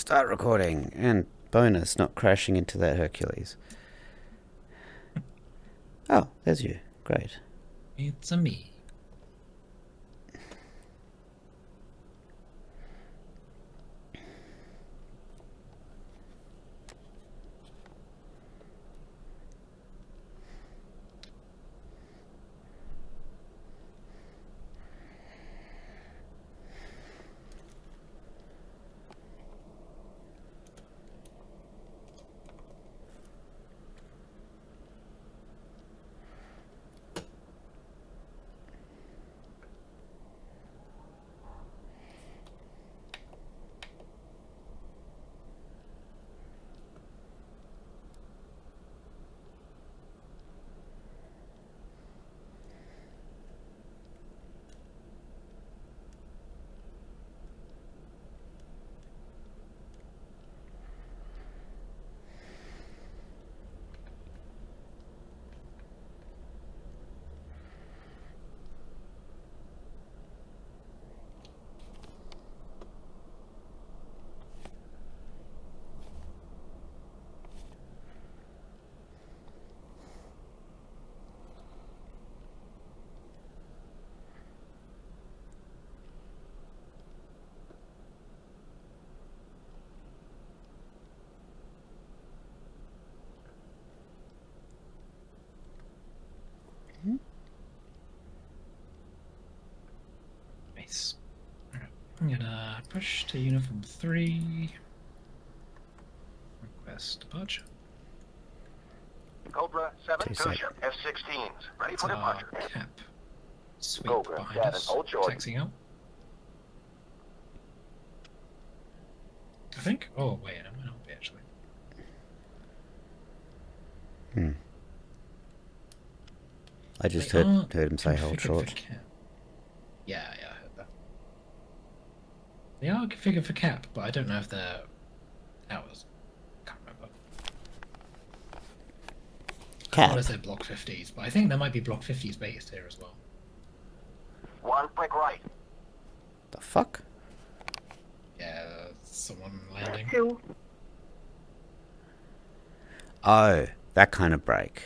Start recording. And bonus, not crashing into that Hercules. Oh, there's you. Great. It's a me. Nice. Alright, I'm gonna push to uniform 3. Request departure. Cobra 7 to ship F-16s. Ready for departure. Cap. Sweep Cobra behind 7, us. hold short. Taxiing out. I think. Oh, wait, I might not be actually. I just They heard are him say hold configured for short. cap. Yeah, I heard that. They are configured for cap, but I don't know if they're hours. Can't remember. Cap? As well as they're block 50s, but I think there might be block 50s based here as well. One quick right. The fuck? Yeah, someone landing. Two. Oh, that kind of break.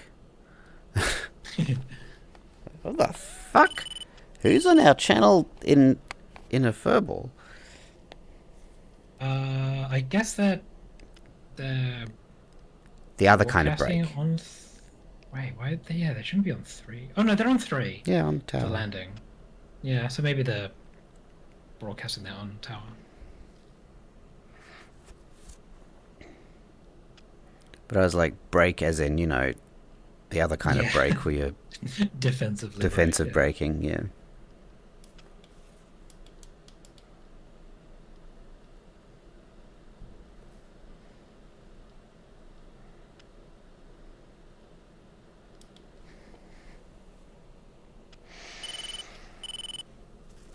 What the fuck? Who's on our channel in a furball? I guess they're The other kind of break. broadcasting on. Wait, why? Yeah, they shouldn't be on 3. Oh no, they're on 3. Yeah, on the For tower. landing. Yeah, so maybe they're broadcasting that on tower. But I was like, break as in, the other kind of Yeah. break where you're Defensive braking, yeah.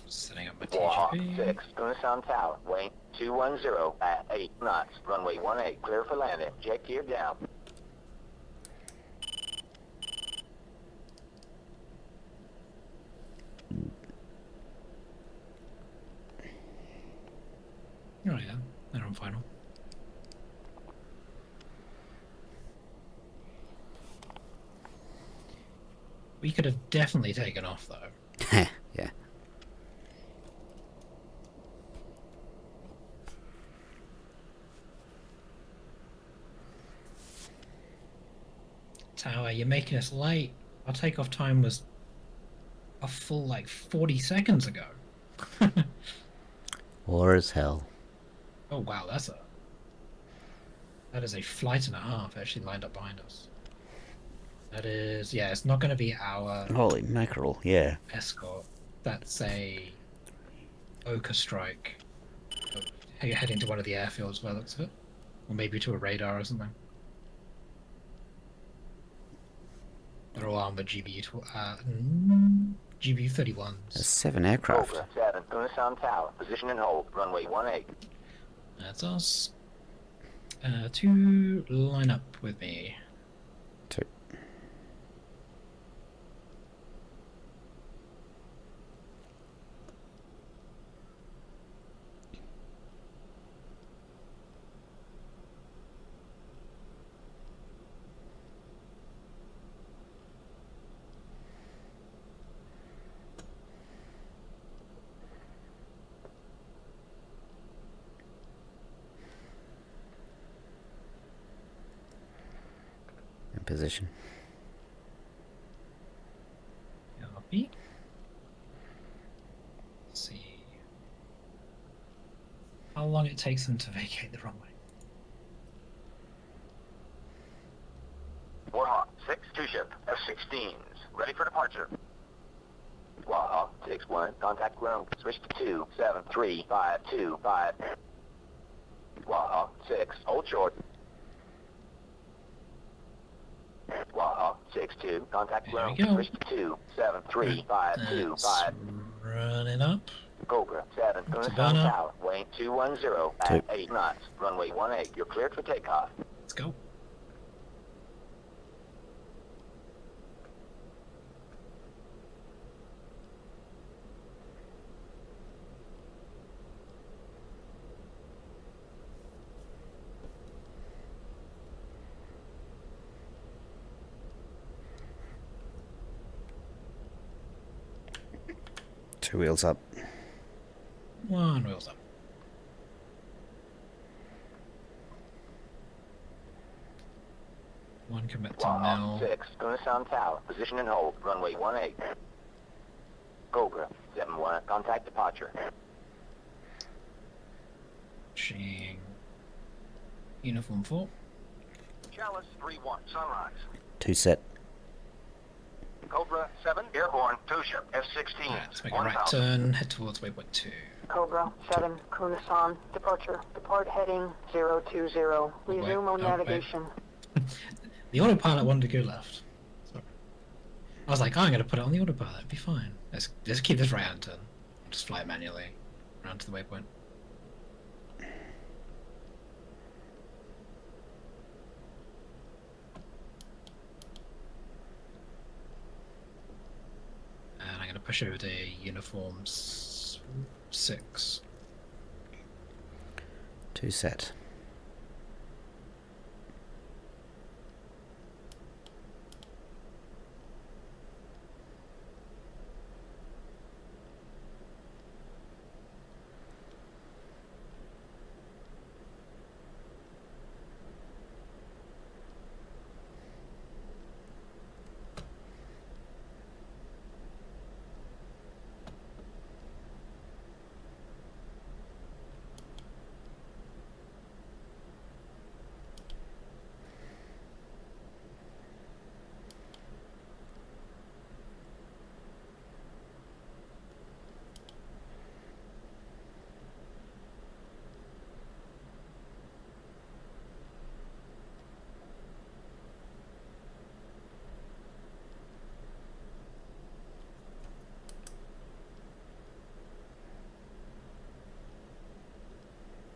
Setting up my Walk TGP. 6, Tucson Tower. Wait, 210 at 8 knots. Runway 18, clear for landing. Jet gear down. Oh yeah, they're on final. We could have definitely taken off though. Yeah. Tower, you're making us late. Our takeoff time was a full 40 seconds ago. War as hell. Oh wow, that is a flight and a half actually lined up behind us. That is, yeah, it's not going to be our Holy mackerel, yeah. escort. That's a Oka strike. You're heading to one of the airfields by the looks of it. Or maybe to a radar or something. They're all armored GBU-31s. There's 7 aircraft. Cobra 7, Tucson Tower. Position and hold. Runway 18. That's us. 2 line up with me. 2. position. Copy. Let's see how long it takes them to vacate the runway. Warhawk 6-2 ship, F-16s, ready for departure. Warhawk 6-1, contact ground, switch to 273-525. Warhawk 6, hold short. Warhawk 6-2, contact There we ground, go. switch to 273-525. Running up. Cobra 7, To Kunasan burn up. Tower, weighing 210 at 8 knots, runway 18, you're cleared for takeoff. Let's go. Two wheels up. One wheels up. One commit to Warhawk now. 6, Kunasan Tower, position and hold, runway 18. Cobra 7-1, contact departure. Pushing uniform 4. Chalice 3-1, sunrise. Two set. Cobra 7, airborne, 2 ship, F-16. Let's make a right turn, head towards waypoint 2. Cobra 7, Kunasan, departure. Depart heading 020. Resume on navigation. The autopilot wanted to go left. Sorry. I was like, oh, I'm going to put it on the autopilot, it'll be fine. Let's keep this right hand turn. I'll just fly it manually around to the waypoint. And I'm going to push over to uniforms 6. Two set.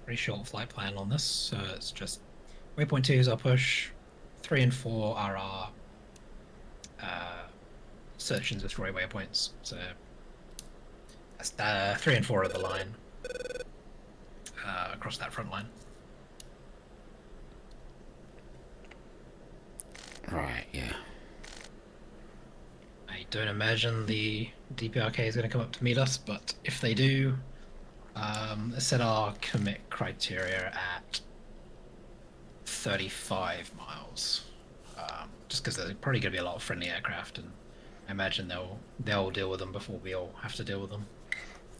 Pretty short flight plan on this, so it's just waypoint 2 is our push, 3 and 4 are our search and destroy waypoints. So that's 3 and 4 are the line across that front line. Right, yeah. I don't imagine the DPRK is going to come up to meet us, but if they do, let's set our commit criteria at 35 miles. Just because there's probably going to be a lot of friendly aircraft, and I imagine they'll deal with them before we all have to deal with them.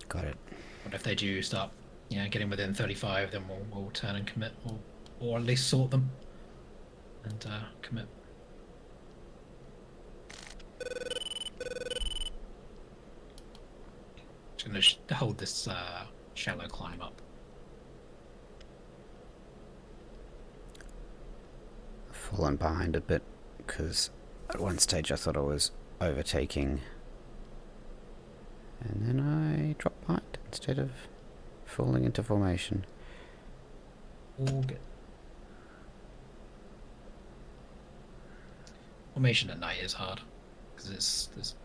Got it. But if they do start, getting within 35, then we'll turn and commit, or at least sort them and commit. Just going to hold this shallow climb up. Fallen behind a bit because at one stage I thought I was overtaking, and then I dropped behind instead of falling into formation. All good. Formation at night is hard because there's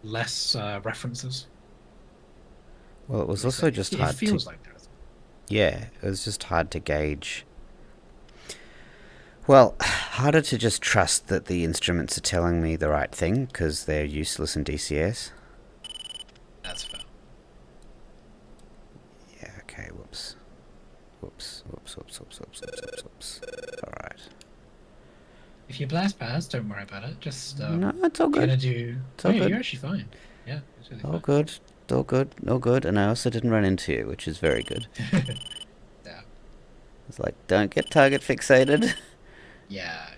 less references. Well, it was also just hard It feels to... like that. Yeah, it was just hard to gauge. Well, harder to just trust that the instruments are telling me the right thing because they're useless in DCS. That's fair. Yeah, okay, whoops. Whoops. Alright. if you blast past, don't worry about it. Just No, it's all you're good. gonna do. It's all Yeah, good. you're actually fine. Yeah, it's really All fine. good. All good. All good. And I also didn't run into you, which is very good. Yeah, It's like, don't get target fixated. yeah.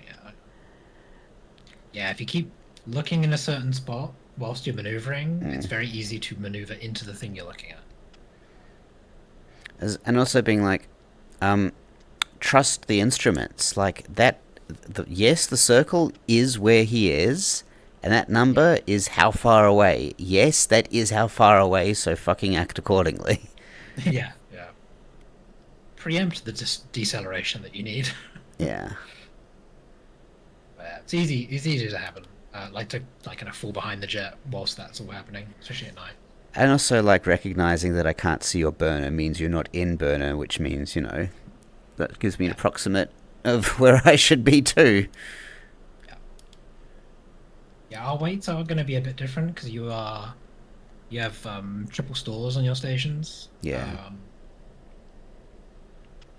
Yeah, if you keep looking in a certain spot whilst you're maneuvering, it's very easy to maneuver into the thing you're looking at. And also being like, trust the instruments. Like that. Yes, the circle is where he is, and that number is how far away. Yes, that is how far away. So fucking act accordingly. Yeah. Preempt the deceleration that you need. Yeah. It's easy to happen. Like to kind of fall behind the jet whilst that's all happening, especially at night. And also, like, recognizing that I can't see your burner means you're not in burner, which means, that gives me an approximate of where I should be too. Yeah, our weights are going to be a bit different because you have triple stalls on your stations. Yeah.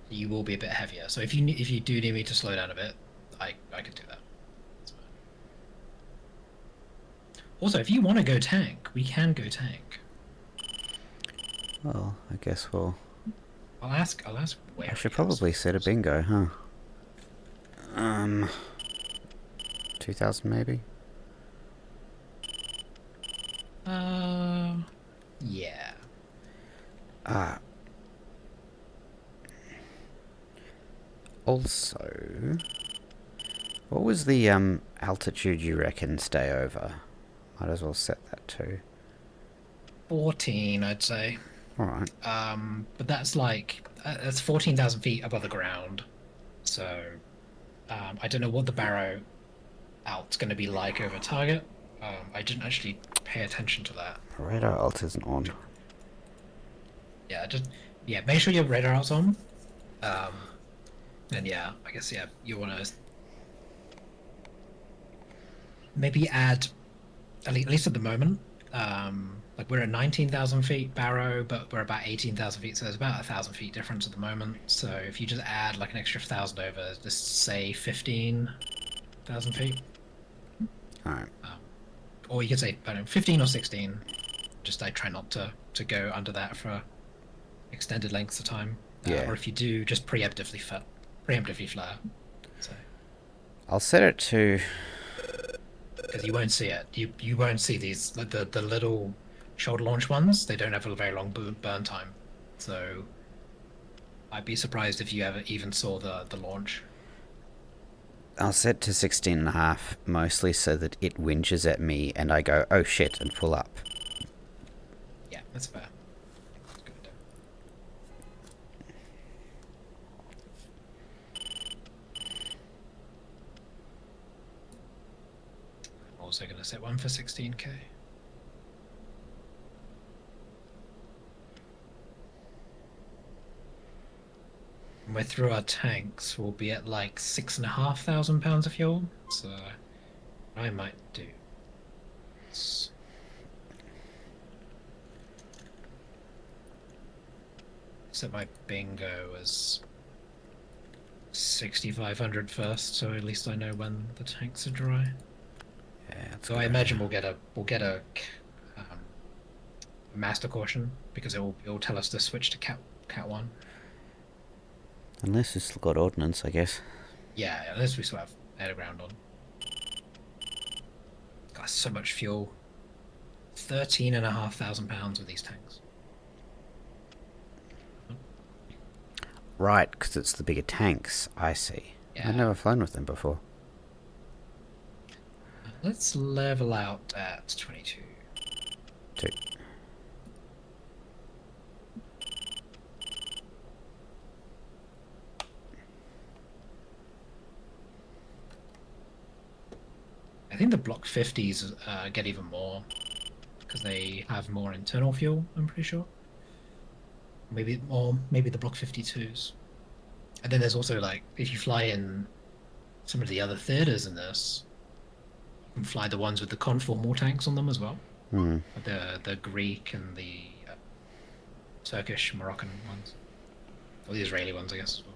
You will be a bit heavier. So if you do need me to slow down a bit, I could do that. Also, if you want to go tank, we can go tank. Well, I guess I'll ask where. I should probably set a bingo, huh? 2,000 maybe? Yeah. Also, what was the altitude you reckon stay over? Might as well set that to 14, I'd say. Alright. But that's like that's 14,000 feet above the ground. So I don't know what the barrow out's going to be like over target. I didn't actually pay attention to that. Radar alt isn't on. Yeah, make sure your radar out's on. And yeah, I guess you want to maybe add at least at the moment. Like we're at 19,000 feet barrow, but we're about 18,000 feet, so there's about 1,000 feet difference at the moment. So if you just add like an extra 1,000 over, just say 15,000 feet. Alright. Or you could say, I don't know, 15 or 16. Just I try not to go under that for extended lengths of time. Yeah. Or if you do, just preemptively flare. So. I'll set it to... Because you won't see it. You won't see these, like the little shoulder launch ones. They don't have a very long burn time. So I'd be surprised if you ever even saw the launch. I'll set to 16.5, mostly so that it whinges at me and I go, oh shit, and pull up. Yeah, that's fair. That's good. I'm also going to set one for 16k. When we're through our tanks, we'll be at like 6,500 pounds of fuel. So I might do. Set my bingo as 6,500 first, so at least I know when the tanks are dry. Yeah, So I imagine we'll get a master caution because it will tell us to switch to cat 1. Unless it's got ordnance, I guess. Yeah, unless we still have air to ground on. Got so much fuel. 13,500 pounds with these tanks. Right, because it's the bigger tanks. I see. Yeah. I've never flown with them before. Let's level out at 22. 2. I think the Block 50s get even more because they have more internal fuel. I'm pretty sure. Maybe the Block 52s. And then there's also like if you fly in some of the other theaters in this, you can fly the ones with the conformal tanks on them as well. Hmm. The Greek and the Turkish, Moroccan ones, or the Israeli ones, I guess as well.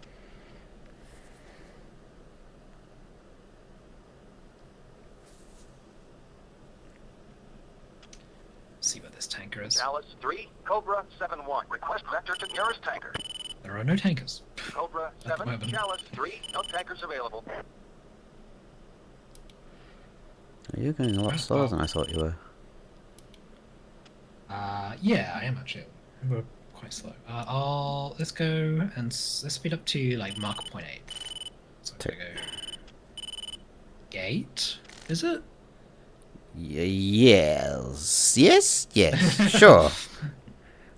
is. Chalice 3, Cobra 7-1. Request vector to nearest tanker. There are no tankers. Cobra the 7, moment. Chalice 3, no tankers available. You're going a lot slower than I thought you were. Yeah, I am actually. We're quite slow. Let's go and let's speed up to like Mach 0.8. So I'm gonna go gate. Is it? Yes. Yes? Yes. Sure.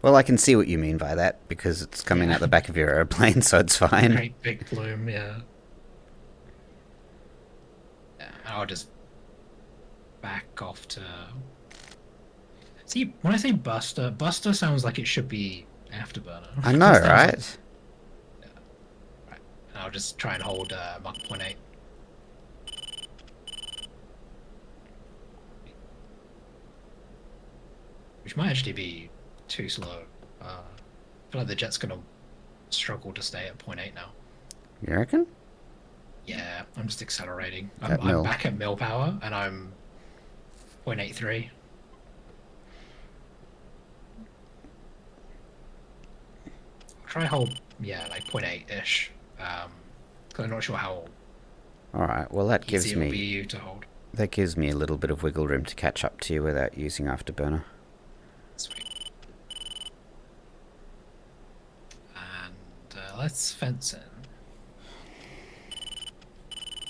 Well, I can see what you mean by that, because it's coming out the back of your aeroplane, so it's fine. Great big plume, yeah. Yeah, I'll just back off to... See, when I say Buster sounds like it should be Afterburner. I know, It sounds like- right? Yeah. Right. And I'll just try and hold Mach 0.8. Which might actually be too slow. I feel like the jet's gonna struggle to stay at 0.8 now. You reckon? Yeah, I'm just accelerating. At I'm mil. back at mil power, and I'm 0.83. I'll try hold, yeah, like 0.8-ish. Because I'm not sure how Alright, well that gives easy it will be me you to hold. that gives me a little bit of wiggle room to catch up to you without using Afterburner. Sweet. And let's fence in.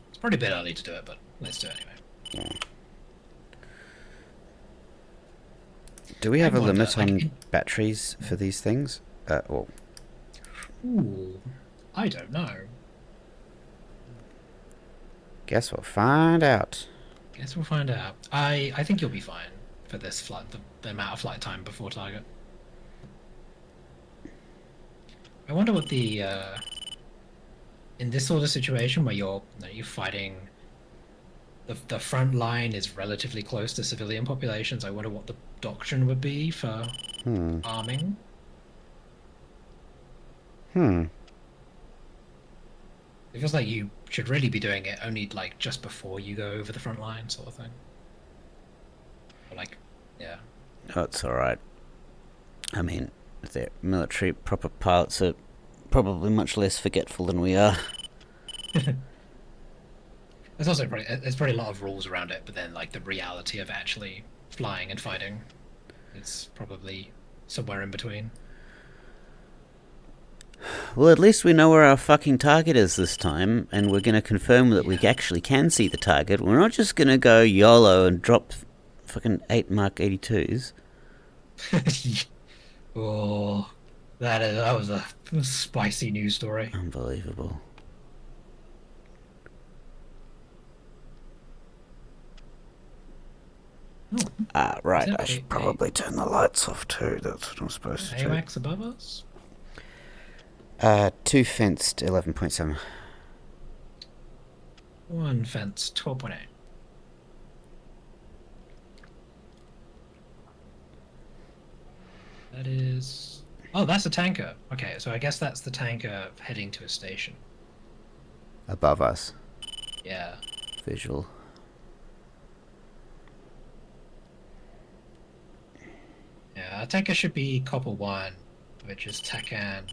It's probably a bit early to do it, but let's do it anyway. Yeah. Do we have a wonder, limit like, on in- batteries for these things? Well, Ooh, I don't know. guess we'll find out. Guess we'll find out. I think you'll be fine for this flight, the amount of flight time before target. I wonder what the in this sort of situation where you're fighting, the front line is relatively close to civilian populations. I wonder what the doctrine would be for arming. It feels like you should really be doing it only like just before you go over the front line, sort of thing. Or like, yeah. That's alright. I mean, the military proper pilots are probably much less forgetful than we are. There's also probably a lot of rules around it, but then like the reality of actually flying and fighting, it's probably somewhere in between. Well, at least we know where our fucking target is this time, and we're going to confirm that we Yeah. actually can see the target. We're not just going to go YOLO and drop fucking 8 Mark 82s. Oh, that was a spicy news story. Unbelievable. Right, Is it I should eight- probably turn the lights off too. That's what I'm supposed to do. AWACS above us? 2 fenced, 11.7. One fence, 12.8. That is... Oh, that's a tanker. Okay, so I guess that's the tanker heading to a station. Above us. Yeah. Visual. Yeah, a tanker should be Copper 1, which is Tekan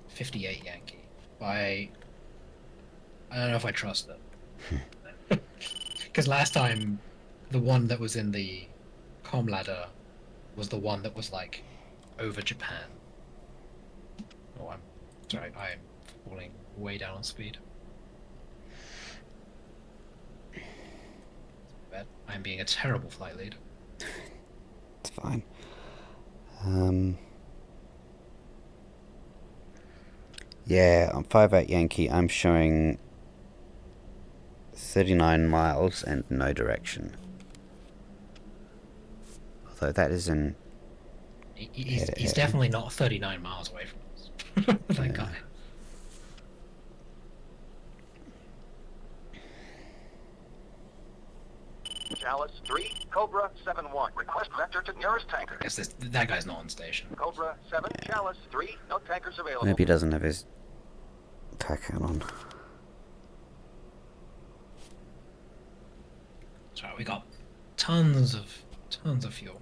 58 Yankee. I don't know if I trust it. Because last time, the one that was in the comm ladder was the one that was like over Japan. Oh, I'm sorry, I am falling way down on speed. Bad. I'm being a terrible flight lead. It's fine. Yeah, on 58 Yankee, I'm showing 39 miles and no direction. Although that is in... He's definitely not 39 miles away from us. That guy. Chalice 3, Cobra 7-1. Request vector to nearest tanker. I guess that guy's not on station. Cobra 7, Chalice 3, no tankers available. Maybe he doesn't have his TACAN on. Sorry, we got tons of fuel.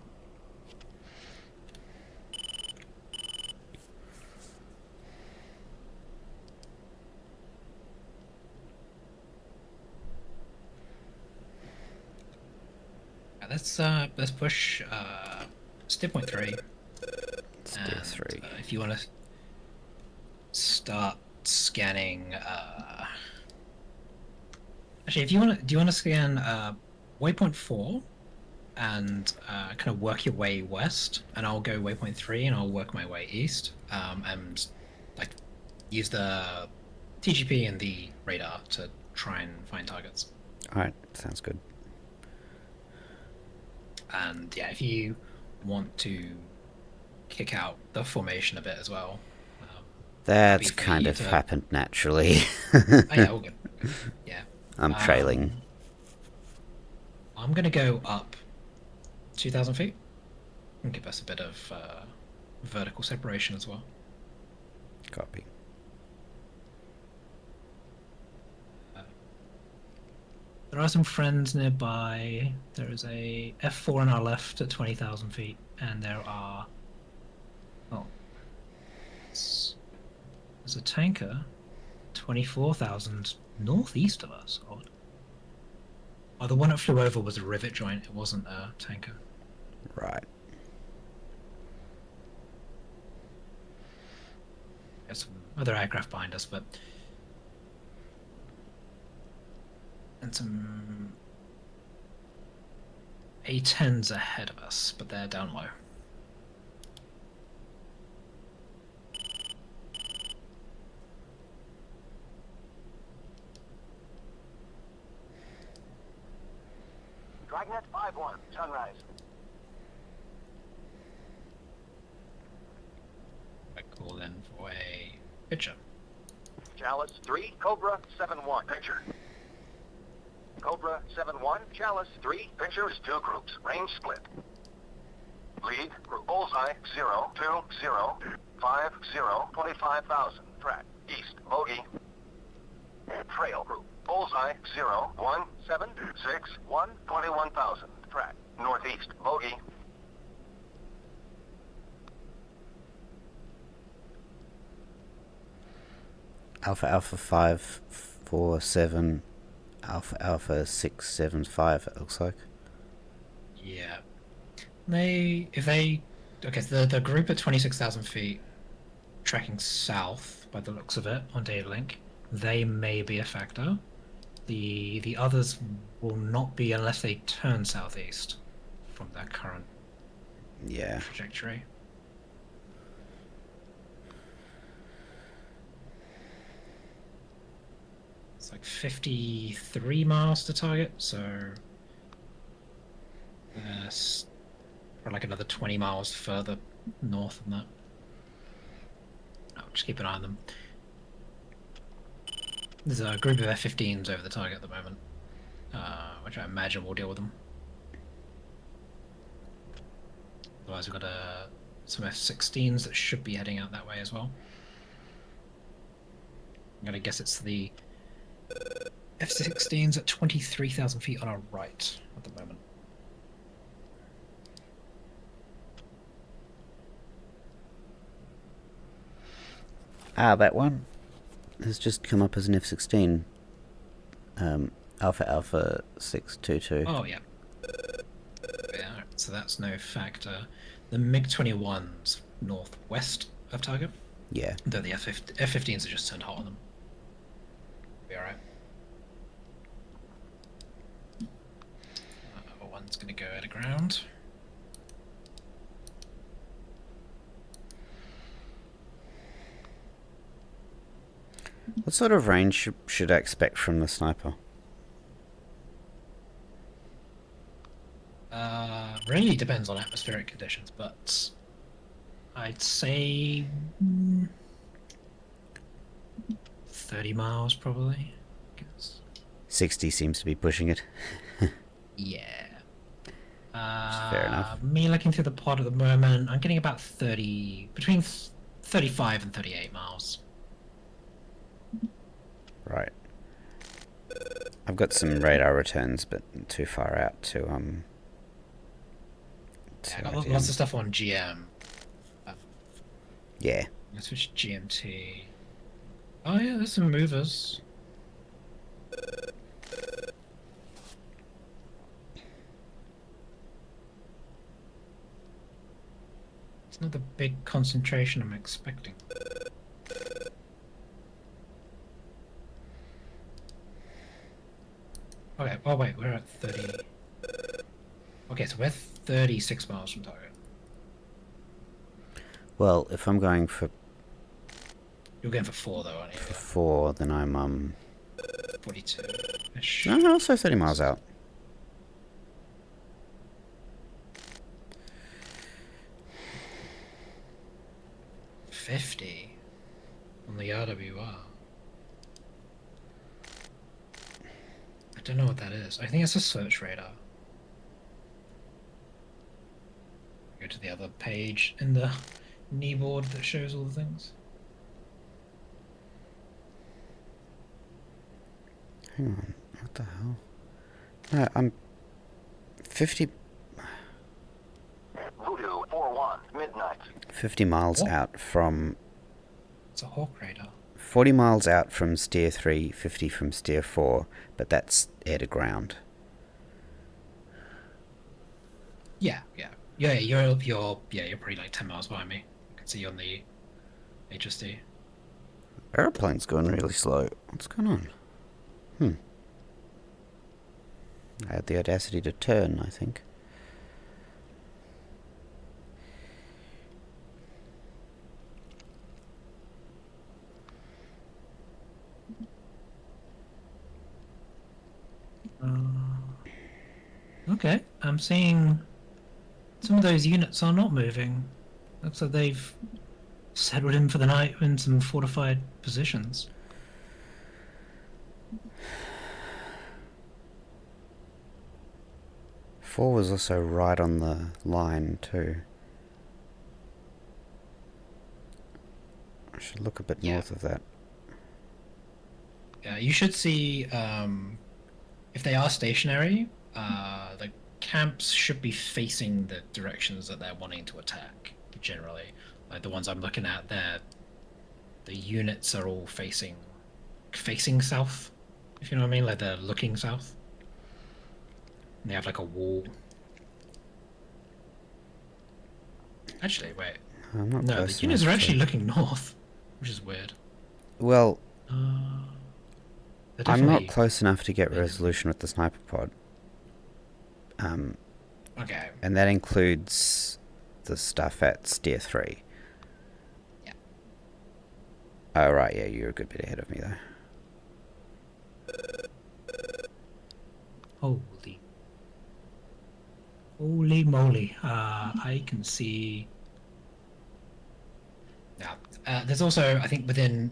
let's push steer point 3. Steer 3. If you want to start scanning, actually, if you want to, do you want to scan waypoint 4 and kind of work your way west, and I'll go waypoint 3 and I'll work my way east, and like use the TGP and the radar to try and find targets. All right, sounds good. And yeah, if you want to kick out the formation a bit as well. That's happy for kind you of to- happened naturally. Oh yeah, all good. Yeah. I'm trailing. I'm gonna go up 2,000 feet and give us a bit of vertical separation as well. Copy. There are some friends nearby. There is a F4 on our left at 20,000 feet, and there are. Oh. There's a tanker 24,000 northeast of us. Odd. Oh, the one that flew over was a rivet joint, it wasn't a tanker. Right. There's some other aircraft behind us, but. And some A-10s ahead of us, but they're down low. Dragnet 5-1, sunrise. I call in for a picture. Chalice 3, Cobra 7-1, picture. Cobra 7-1, Chalice 3, pictures 2 groups, range split. Lead, group bullseye 0, 2, 0, 5, 0, 25,000, track, east, bogey. Trail group, bullseye 0, 1, 7, 6, 1, 21,000, track, northeast, bogey. Alpha Alpha 547 Alpha Alpha 675. It looks like. Yeah. Okay, so the group at 26,000 feet, tracking south by the looks of it on data link, they may be a factor. The others will not be unless they turn southeast from their current Yeah. trajectory. It's like 53 miles to target, so probably like another 20 miles further north than that. Just keep an eye on them. There's a group of F-15s over the target at the moment, which I imagine will deal with them. Otherwise, we've got some F-16s that should be heading out that way as well. I'm gonna guess it's the F-16s at 23,000 feet on our right at the moment. Ah, that one has just come up as an F-16. Alpha Alpha 622. Oh, yeah. Yeah, so that's no factor. The MiG-21's northwest of target, Yeah. though the F-15s are just turned hot on them. Be alright. One's gonna go out of ground. What sort of range should I expect from the sniper? Really depends on atmospheric conditions, but I'd say 30 miles probably. I guess. 60 seems to be pushing it. Yeah. Fair enough. Me looking through the pod at the moment, I'm getting about between 35 and 38 miles. Right. I've got some radar returns, but too far out to Yeah, I got lots of stuff on GM. Yeah. Let's switch GMT. Oh yeah, there's some movers. It's not the big concentration I'm expecting. Okay, oh wait, we're at 30. Okay, so we're 36 miles from target. Well, if I'm going for You're going for 4 though, aren't you? 4, then I'm 42-ish. no, also 30 miles out. $50 on the RWR. I don't know what that is. I think it's a search radar. Go to the other page in the kneeboard that shows all the things. Hang on, what the hell? No, I'm 50 Voodoo 4-1, midnight. 50 miles What? out from It's a hawk radar. 40 miles out from steer 3, 50 from steer 4, but that's air to ground. Yeah. You're probably like 10 miles behind me. I can see you on the HSD. Aeroplane's going really slow. What's going on? I had the audacity to turn, I think. Okay, I'm seeing some of those units are not moving. Looks like they've settled in for the night in some fortified positions. Four was also right on the line too. I should look a bit north of that. Yeah, you should see if they are stationary, the camps should be facing the directions that they're wanting to attack. Generally, like the ones I'm looking at, the units are all facing south. If you know what I mean, like they're looking south. And they have like a wall. Actually, wait. I'm not No, the close units are enough actually to- looking north, which is weird. Well, They're I'm not definitely- close enough to get resolution with the sniper pod. Okay. And that includes the stuff at steer 3. Yeah. Oh, right, yeah, you're a good bit ahead of me, though. Holy moly. I can see... Now, there's also, I think within...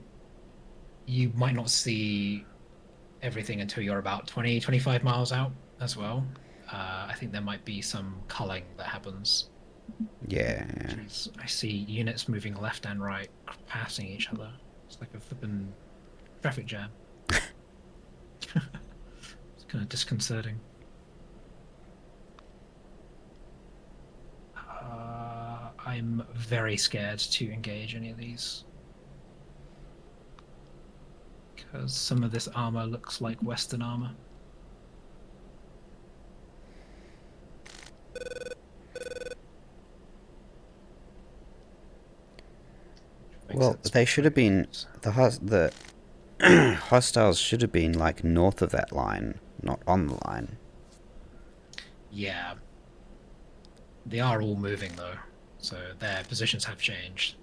You might not see everything until you're about 20, 25 miles out as well. I think there might be some culling that happens. Yeah. I see units moving left and right, passing each other. It's like a flippin' traffic jam. It's kind of disconcerting. I'm very scared to engage any of these. Because some of this armor looks like Western armor. Well, they should have been... The hostiles should have been, like, north of that line, not on the line. Yeah. They are all moving, though. So their positions have changed.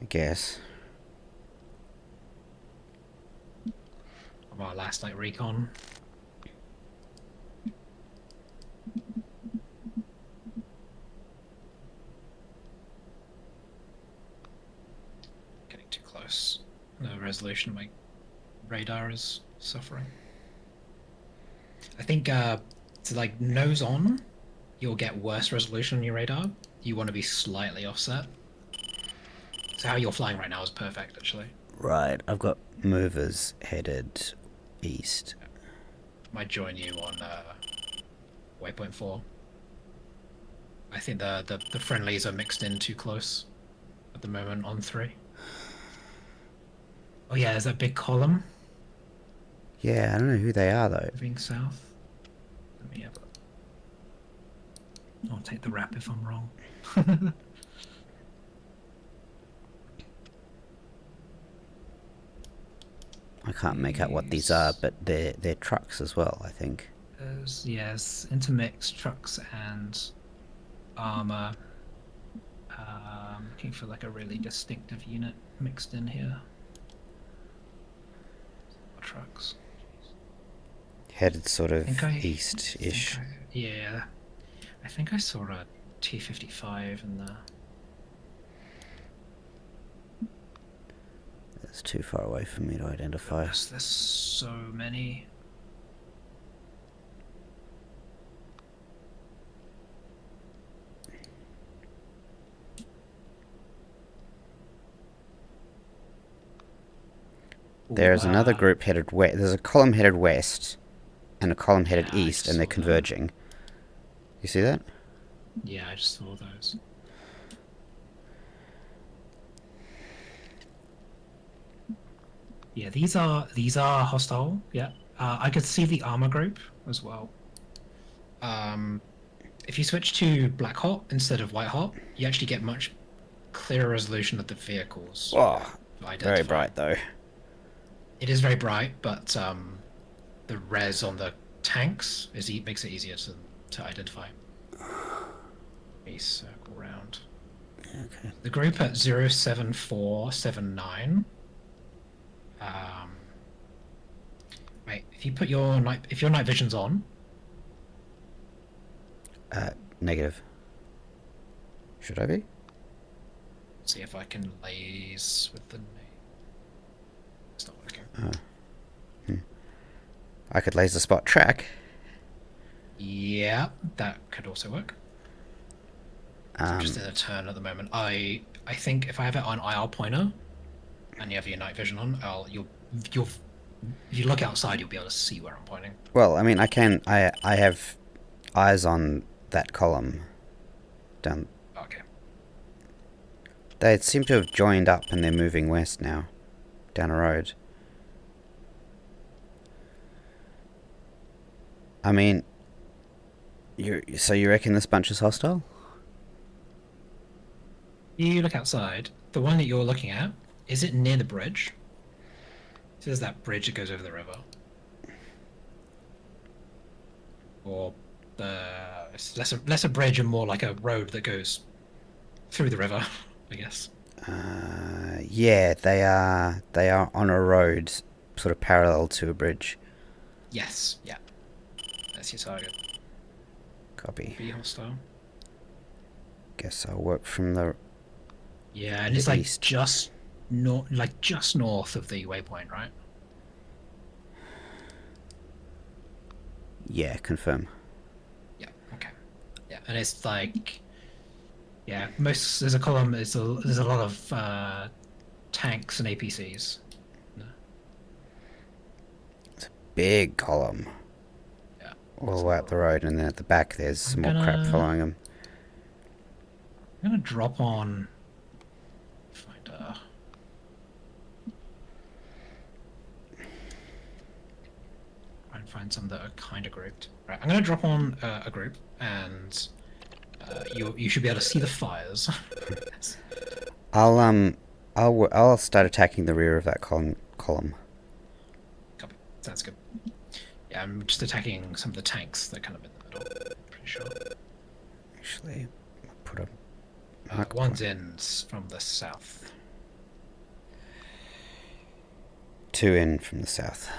I guess. From our last night recon. Getting too close. The resolution of my radar is suffering. I think to like nose on, you'll get worse resolution on your radar. You want to be slightly offset. So how you're flying right now is perfect, actually. Right, I've got movers headed east. Might join you on waypoint 4. I think the friendlies are mixed in too close at the moment on 3. Oh yeah, there's that big column Yeah, I don't know who they are, though. moving south. Let me have a... I'll take the rap if I'm wrong. can't make out what these are, but they're trucks as well, I think. Yes, intermixed trucks and armor. Looking for like a really distinctive unit mixed in here. Trucks. Headed sort of east-ish. Yeah. I think I saw a T-55 in there. That's too far away for me to identify. There's so many. There's another group headed west. There's a column headed west and a column headed east, and they're converging. You see that? Yeah, I just saw those. Yeah, these are hostile. Yeah, I could see the armor group as well. If you switch to black hot instead of white hot, you actually get much clearer resolution of the vehicles. Oh, very bright though. It is very bright, but the res on the tanks makes it easier to identify. Let me circle round. Okay. The group at 07479. Wait, if you put your night vision's on. Negative. Should I be? See if I can laze with the name. It's not working. I could laser spot track. Yeah, that could also work. I'm just in a turn at the moment. I think if I have it on IR pointer, and you have your night vision on, you'll if you look outside, you'll be able to see where I'm pointing. Well, I mean, I have eyes on that column. Down. Okay. They seem to have joined up, and they're moving west now, down a road. I mean, so you reckon this bunch is hostile? You look outside. The one that you're looking at, is it near the bridge? So there's that bridge that goes over the river. Or it's less a bridge and more like a road that goes through the river, I guess. Yeah, they are on a road, sort of parallel to a bridge. Yes, yeah. That's your target. Copy. Be hostile. Guess I'll work from the. Yeah, and it's like just north of the waypoint, right? Yeah, confirm. Yeah. Okay. Yeah, and it's like, yeah, there's a column. There's a lot of tanks and APCs. It's a big column. Yeah. All the way up the road, and then at the back there's some more crap following them. I'm gonna drop on. Find some that are kind of grouped. Right, I'm gonna drop on a group, and you should be able to see the fires. I'll start attacking the rear of that column. Copy. Sounds good. Yeah, I'm just attacking some of the tanks that are kind of in the middle. Pretty sure. Actually, I'll put a. One's in from the south. 2 in from the south.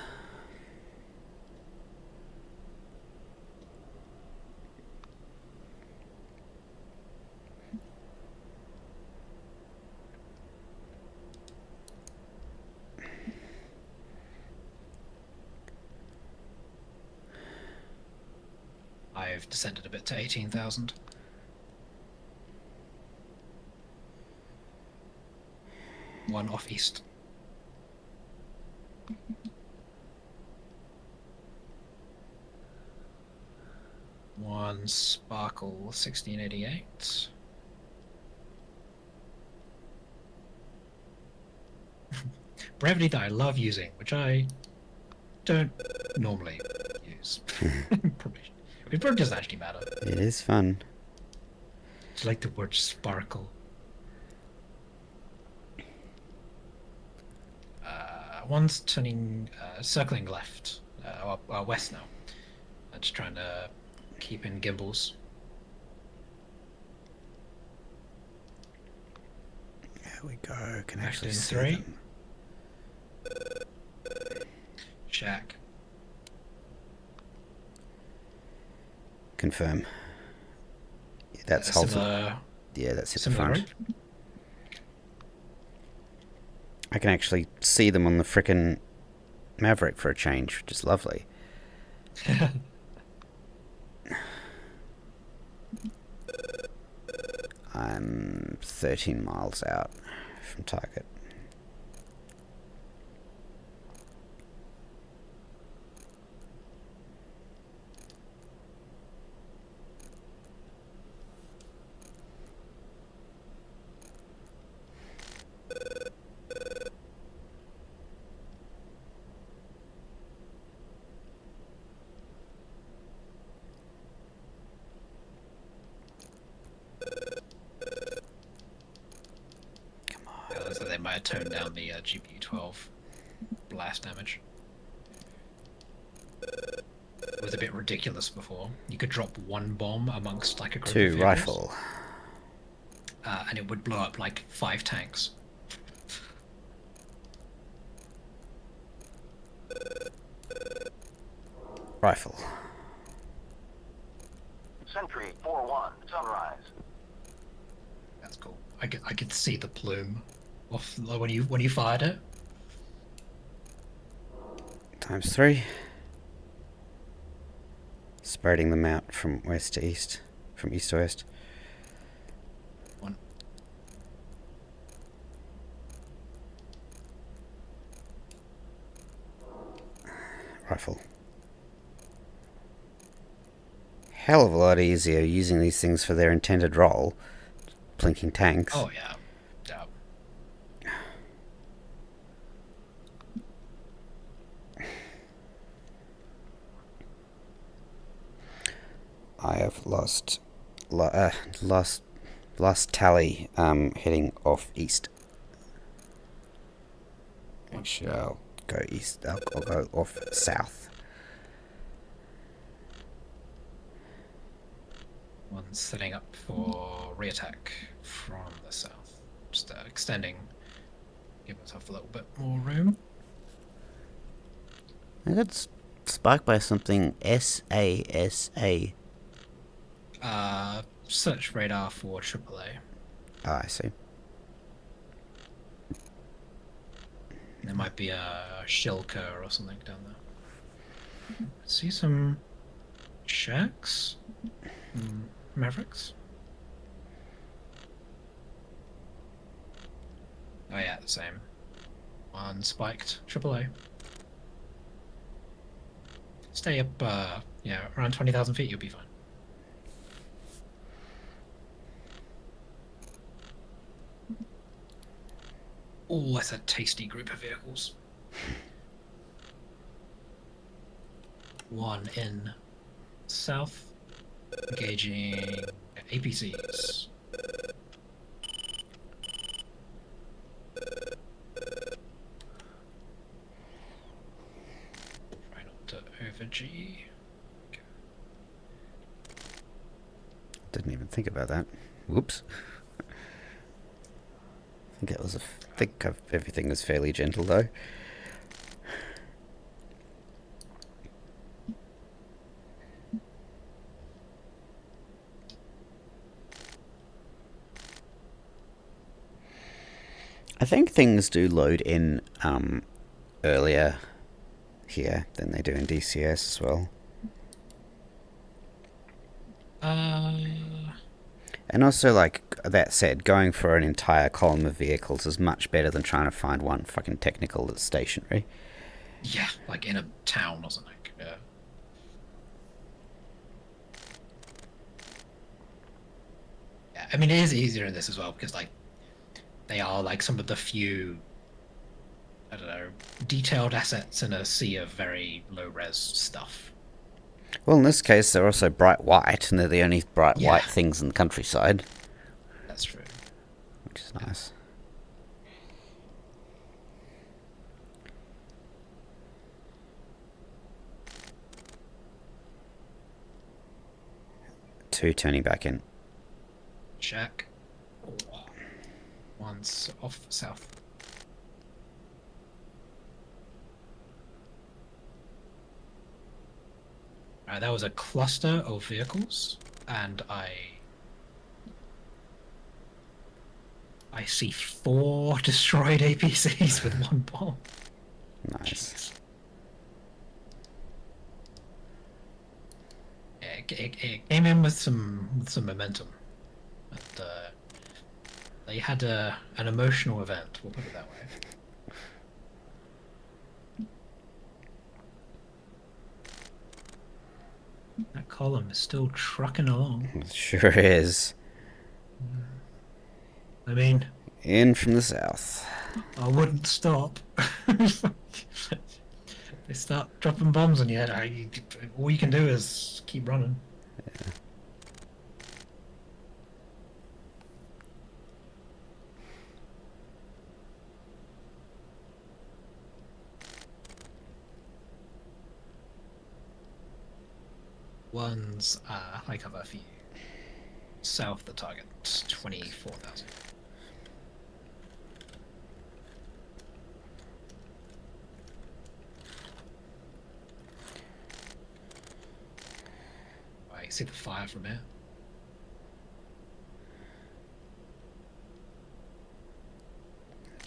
I've descended a bit to 18,000. One off east. One Sparkle 1688. Brevity that I love using, which I don't normally use. It probably doesn't actually matter. It is fun. It's like the word sparkle. One's turning, circling left, west now. Just trying to keep in gimbals. There we go. Can Back actually in see 3. them. Shack. Confirm. Yeah, that's halted. Similar, Yeah, that's hit the similar front. group. I can actually see them on the frickin' Maverick for a change, which is lovely. I'm 13 miles out from target. Looks like they might have toned down the GPU-12 blast damage. It was a bit ridiculous before. You could drop one bomb amongst like a group of 2 vehicles, rifle. and it would blow up like 5 tanks. Rifle. Sentry 4-1, sunrise. That's cool. I could see the plume off when you fired it. Times 3. Spreading them out from west to east. From east to west. 1. Rifle. Hell of a lot easier using these things for their intended role. Blinking tanks. Oh yeah. Yeah. I have lost tally heading off east. Actually, I'll go east. I'll go off south. One's setting up for re-attack from the south. Just extending, give myself a little bit more room. I got spiked by something SASA. Search radar for AAA. Ah, I see. There might be a Shilker or something down there. See some shacks? Mavericks? Oh yeah, the same. One spiked. AAA. Stay up, yeah, around 20,000 feet, you'll be fine. Oh, that's a tasty group of vehicles. One in south, engaging APCs. Try not to over G. Okay. Didn't even think about that. Whoops. I think it was everything was fairly gentle though. I think things do load in earlier here than they do in DCS as well. And also, like that said, going for an entire column of vehicles is much better than trying to find one fucking technical that's stationary. Yeah, like in a town or something. Yeah. Yeah, I mean, it is easier in this as well because, like, they are like some of the few, I don't know, detailed assets in a sea of very low res stuff. Well, in this case, they're also bright white, and they're the only bright Yeah. white things in the countryside, That's true. which is nice. 2 turning back in. Check. Oh. One's off south. Alright, that was a cluster of vehicles, and I see 4 destroyed APCs with 1 bomb. Nice. Yeah, it came in with some momentum, and they had an emotional event. We'll put it that way. That column is still trucking along. It sure is. I mean, In from the south. I wouldn't stop. They start dropping bombs on you. All you can do is keep running. Yeah. One's high cover for you. South the target, 24,000. I see the fire from here.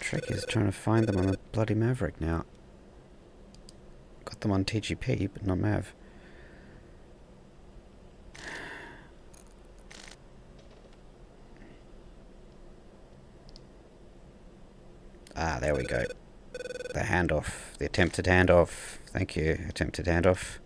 Trick is trying to find them on the bloody Maverick now. Got them on TGP, but not Mav. Ah, there we go. The handoff. The attempted handoff. Thank you. Attempted handoff.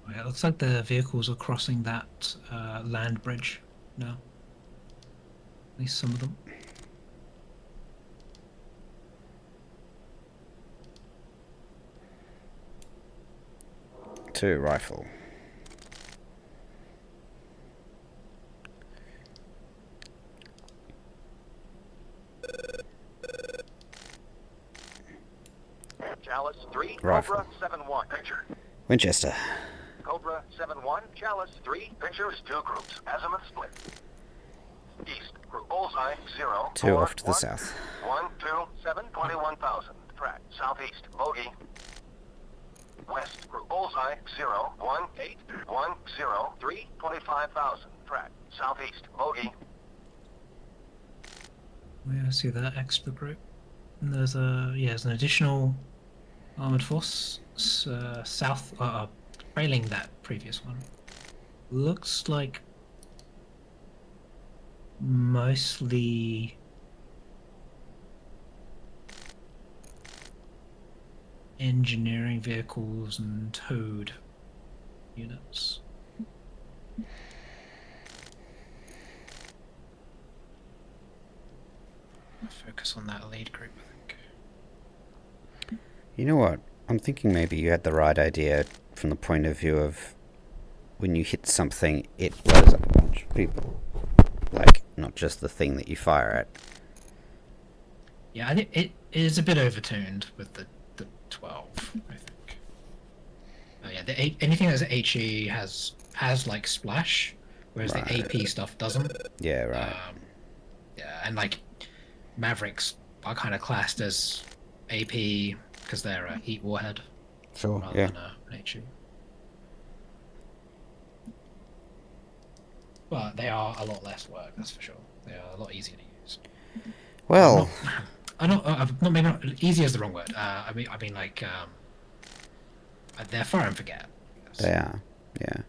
Yeah, it looks like the vehicles are crossing that land bridge now. At least some of them. Two rifle. Chalice 3, Rifle. Cobra 7-1. Picture. Winchester. Cobra 7-1, Chalice 3, pictures 2 groups, azimuth split. East, group bullseye 0, 2 4, off to the 1, south. 1, 2, 7, 21,000. Track. Southeast, bogey. West, group bullseye 0, 1, 8, 1, 0, 3, 25,000. Track. Southeast, bogey. Yeah, I see that extra group. And there's there's an additional armored force south, trailing that previous one. Looks like mostly engineering vehicles and towed units. Focus on that lead group, I think. You know what? I'm thinking maybe you had the right idea from the point of view of when you hit something, it blows up a bunch of people. Like, not just the thing that you fire at. Yeah, I think it is a bit overtuned with the 12, I think. Yeah, anything that's HE has like splash, whereas Right. the AP stuff doesn't. Yeah, right. Yeah, and like Mavericks are kind of classed as AP because they're a heat warhead Sure, rather yeah. than an HE. But they are a lot less work, that's for sure. They are a lot easier to use. Well, Not maybe not easy is the wrong word. I mean like they're fire and forget. I guess. they are. Yeah.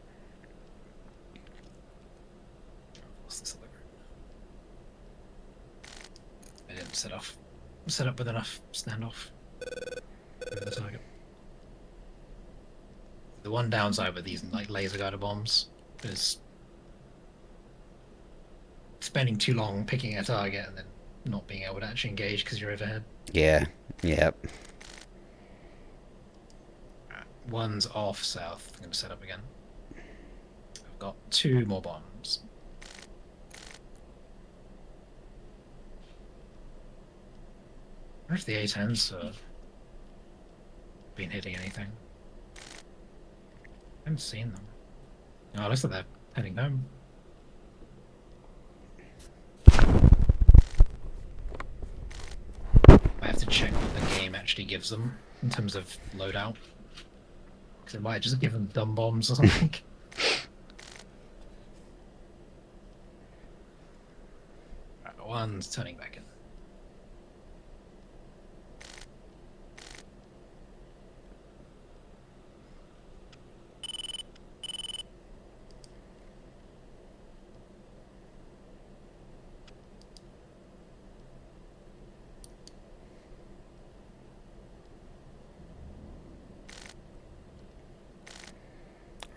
What's this other group? I didn't set up with enough standoff. Over the target. The one downside with these like laser guided bombs is spending too long picking a target and then not being able to actually engage because you're overhead. Yeah. Yep. One's off south. I'm going to set up again. I've got 2 more bombs. wonder if the A10s been hitting anything. I haven't seen them. Oh, it looks like they're heading home. I have to check what the game actually gives them in terms of loadout. Because it might just give them dumb bombs or something. Right, one's turning back in.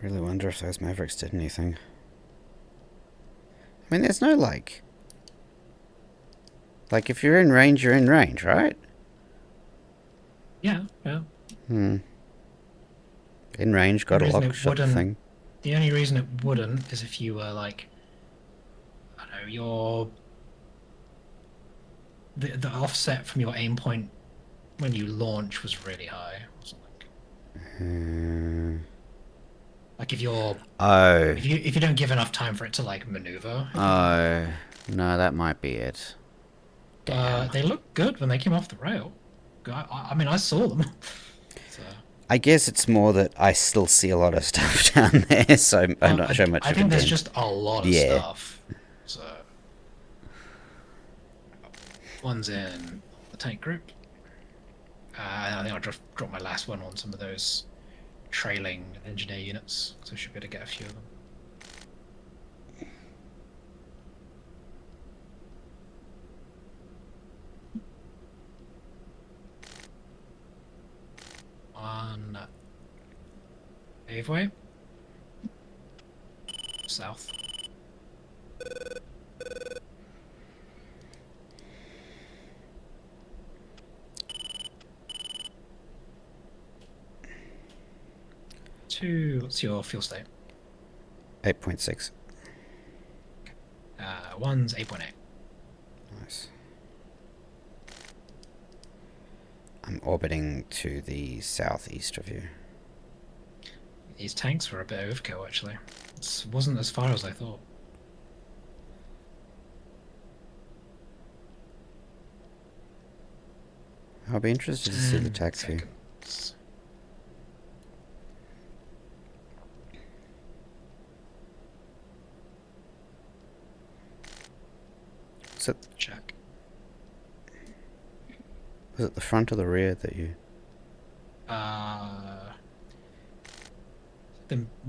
Really wonder if those Mavericks did anything. I mean, there's no like if you're in range, you're in range, right? Yeah, yeah. In range, got a lock shot thing. The only reason it wouldn't is if you were like, I don't know, the offset from your aim point when you launch was really high or something. Like if you're if you don't give enough time for it to like maneuver. Oh no, that might be it. They look good when they came off the rail. I mean, I saw them. So. I guess it's more that I still see a lot of stuff down there, so I'm not sure much. I think there's just a lot of stuff. So one's in the tank group. I think I'll just drop my last one on some of those trailing engineer units, so I should be able to get a few of them. On Paveway. South. What's your fuel state? 8.6. One's 8.8. Nice. I'm orbiting to the southeast of you. These tanks were a bit overkill, actually. It wasn't as far as I thought. I'll be interested to see the taxi. So check. Was it the front or the rear that you?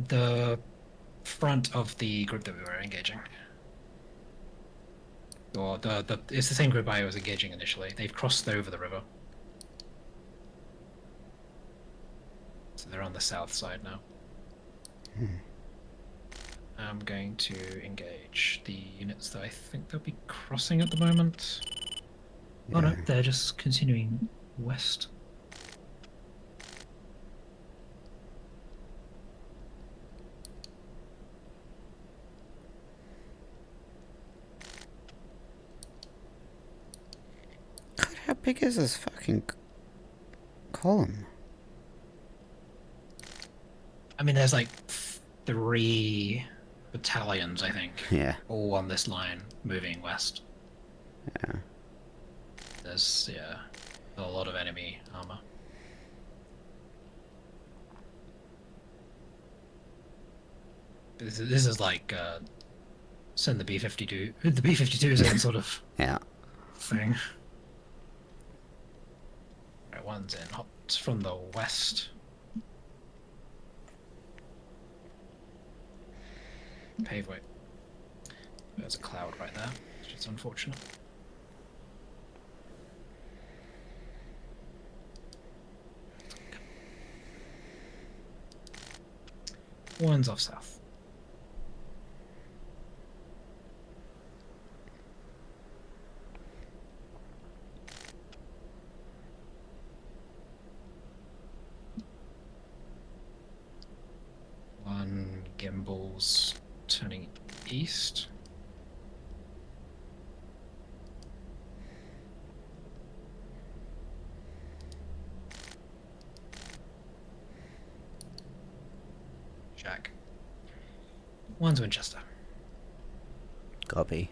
The front of the group that we were engaging. Or it's the same group I was engaging initially. They've crossed over the river. So they're on the south side now. I'm going to engage the units that I think they'll be crossing at the moment. Yeah. Oh no, they're just continuing west. God, how big is this fucking column? I mean, there's like 3 battalions, I think. Yeah. All on this line, moving west. Yeah. There's, a lot of enemy armor. This is like, send the B-52s in sort of thing. Right, one's in, hot from the west. Paveway. There's a cloud right there, which is unfortunate. One's off south. One gimbal's turning east. One's Winchester. Copy.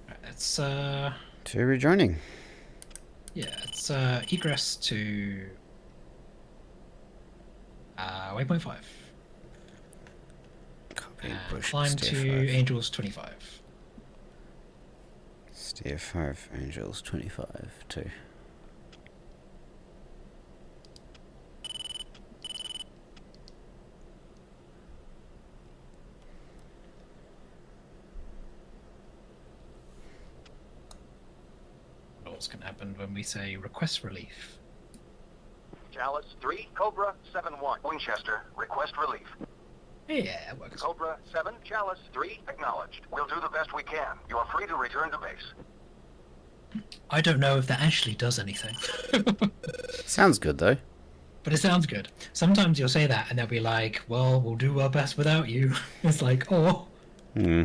Right, it's To rejoining. yeah, it's egress to waypoint 5. Copy. And Push. climb Steer to 5. Angels 25. Steer 5. Angels 25. 2. What else can happen when we say request relief? Chalice 3, Cobra 7-1. Winchester, request relief. Yeah, it works. Cobra 7, Chalice 3, acknowledged. We'll do the best we can. You are free to return to base. I don't know if that actually does anything. Sounds good though. But it sounds good. Sometimes you'll say that and they'll be like, well, we'll do our best without you. It's like, oh. Hmm.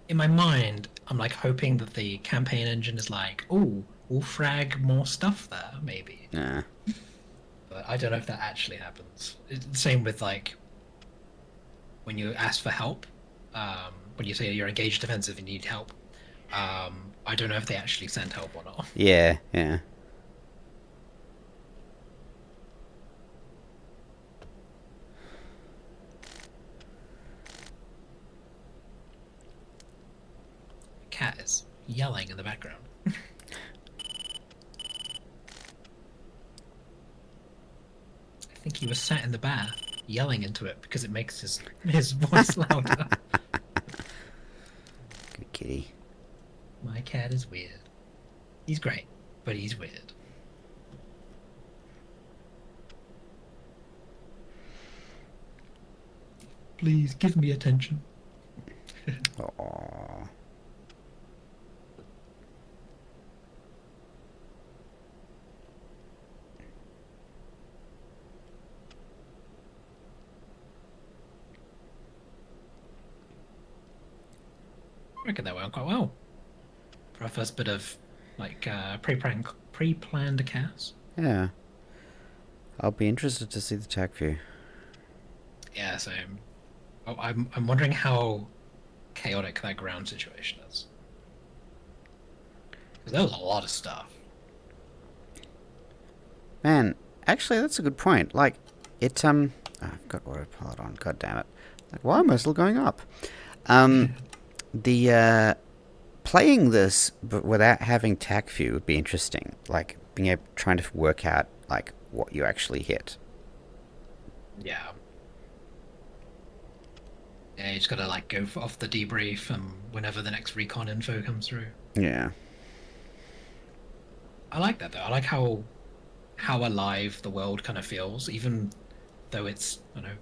In my mind, I'm like hoping that the campaign engine is like, oh, we'll frag more stuff there, maybe. Nah. But I don't know if that actually happens. It's the same with like when you ask for help, when you say you're engaged defensive and you need help. I don't know if they actually send help or not. Yeah. Yeah. Cat is yelling in the background. I think he was sat in the bath yelling into it because it makes his voice louder. Good kitty. My cat is weird. He's great, but he's weird. Please give me attention. Aww. I reckon that went quite well. For our first bit of like pre-planned CAS. Yeah. I'll be interested to see the tac view. Yeah, so I'm wondering how chaotic that ground situation is. Because there was a lot of stuff. Man, actually, that's a good point. Like, it, oh, I've got autopilot on. God damn it. Like, why am I still going up? The, playing this but without having tac view would be interesting. Like, being able, trying to work out, like, what you actually hit. Yeah. Yeah, you just gotta like go off the debrief whenever the next recon info comes through. Yeah. I like that though. I like how alive the world kind of feels, even though it's, you know,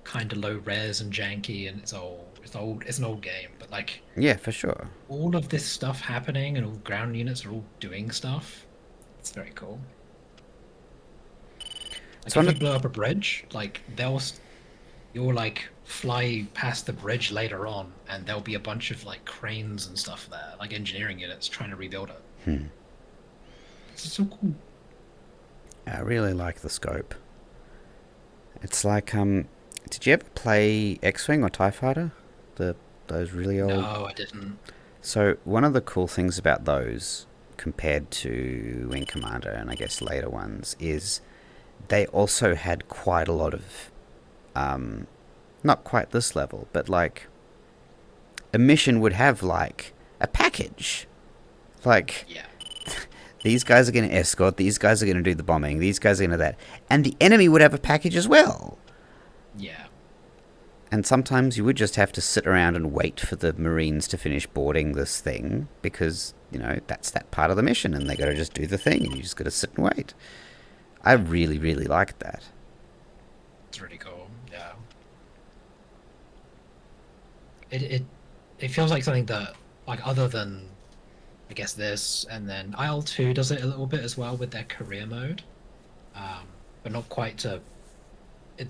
kind of low res and janky and it's an old game, but like Yeah, for sure. all of this stuff happening and all ground units are all doing stuff. It's very cool. Like So if you blow up a bridge, like you'll like fly past the bridge later on and there'll be a bunch of like cranes and stuff there, like engineering units trying to rebuild it. It's so cool. I really like the scope. It's like, did you ever play X-Wing or TIE Fighter? Those really old... No, I didn't. So, one of the cool things about those, compared to Wing Commander and I guess later ones, is they also had quite a lot of, not quite this level, but like, a mission would have like, a package. Like... Yeah. These guys are going to escort, these guys are going to do the bombing, these guys are going to do that. And the enemy would have a package as well. Yeah. And sometimes you would just have to sit around and wait for the Marines to finish boarding this thing because, you know, that's that part of the mission and they got to just do the thing and you just got to sit and wait. I really, really liked that. It's really cool. Yeah. It feels like something that, like, other than I guess this, and then IL-2 does it a little bit as well with their career mode, but not quite to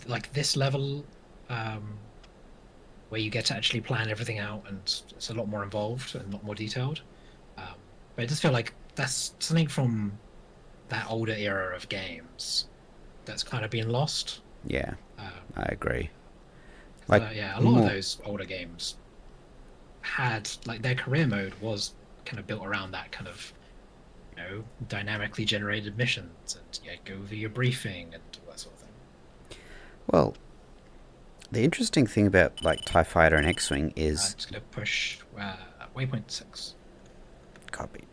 like this level, where you get to actually plan everything out and it's a lot more involved and a lot more detailed. But it does feel like that's something from that older era of games that's kind of been lost. Yeah, Um, I agree. a lot more- of those older games had like their career mode was kind of built around that kind of dynamically generated missions and go over your briefing and all that sort of thing. Well, the interesting thing about like TIE Fighter and X-Wing I'm is just gonna push waypoint 6. copy.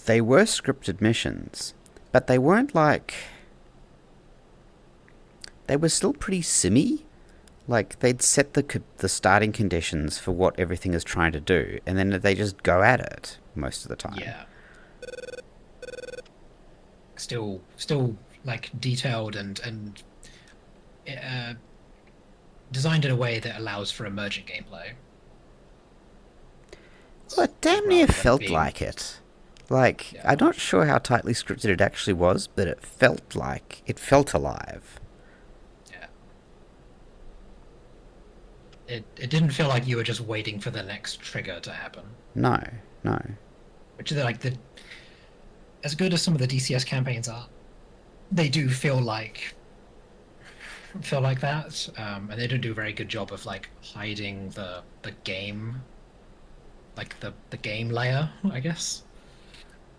They were scripted missions, but they weren't like. They were still pretty simmy. Like they'd set the starting conditions for what everything is trying to do, and then they just go at it most of the time. Yeah. Still like detailed and designed in a way that allows for emergent gameplay. Well, it damn near Rather than felt being- like it. Like, Yeah. I'm not sure how tightly scripted it actually was, but it felt alive. Yeah. It didn't feel like you were just waiting for the next trigger to happen. No. Which is like as good as some of the DCS campaigns are, they do feel like that, and they don't do a very good job of like hiding the game, like the game layer, I guess.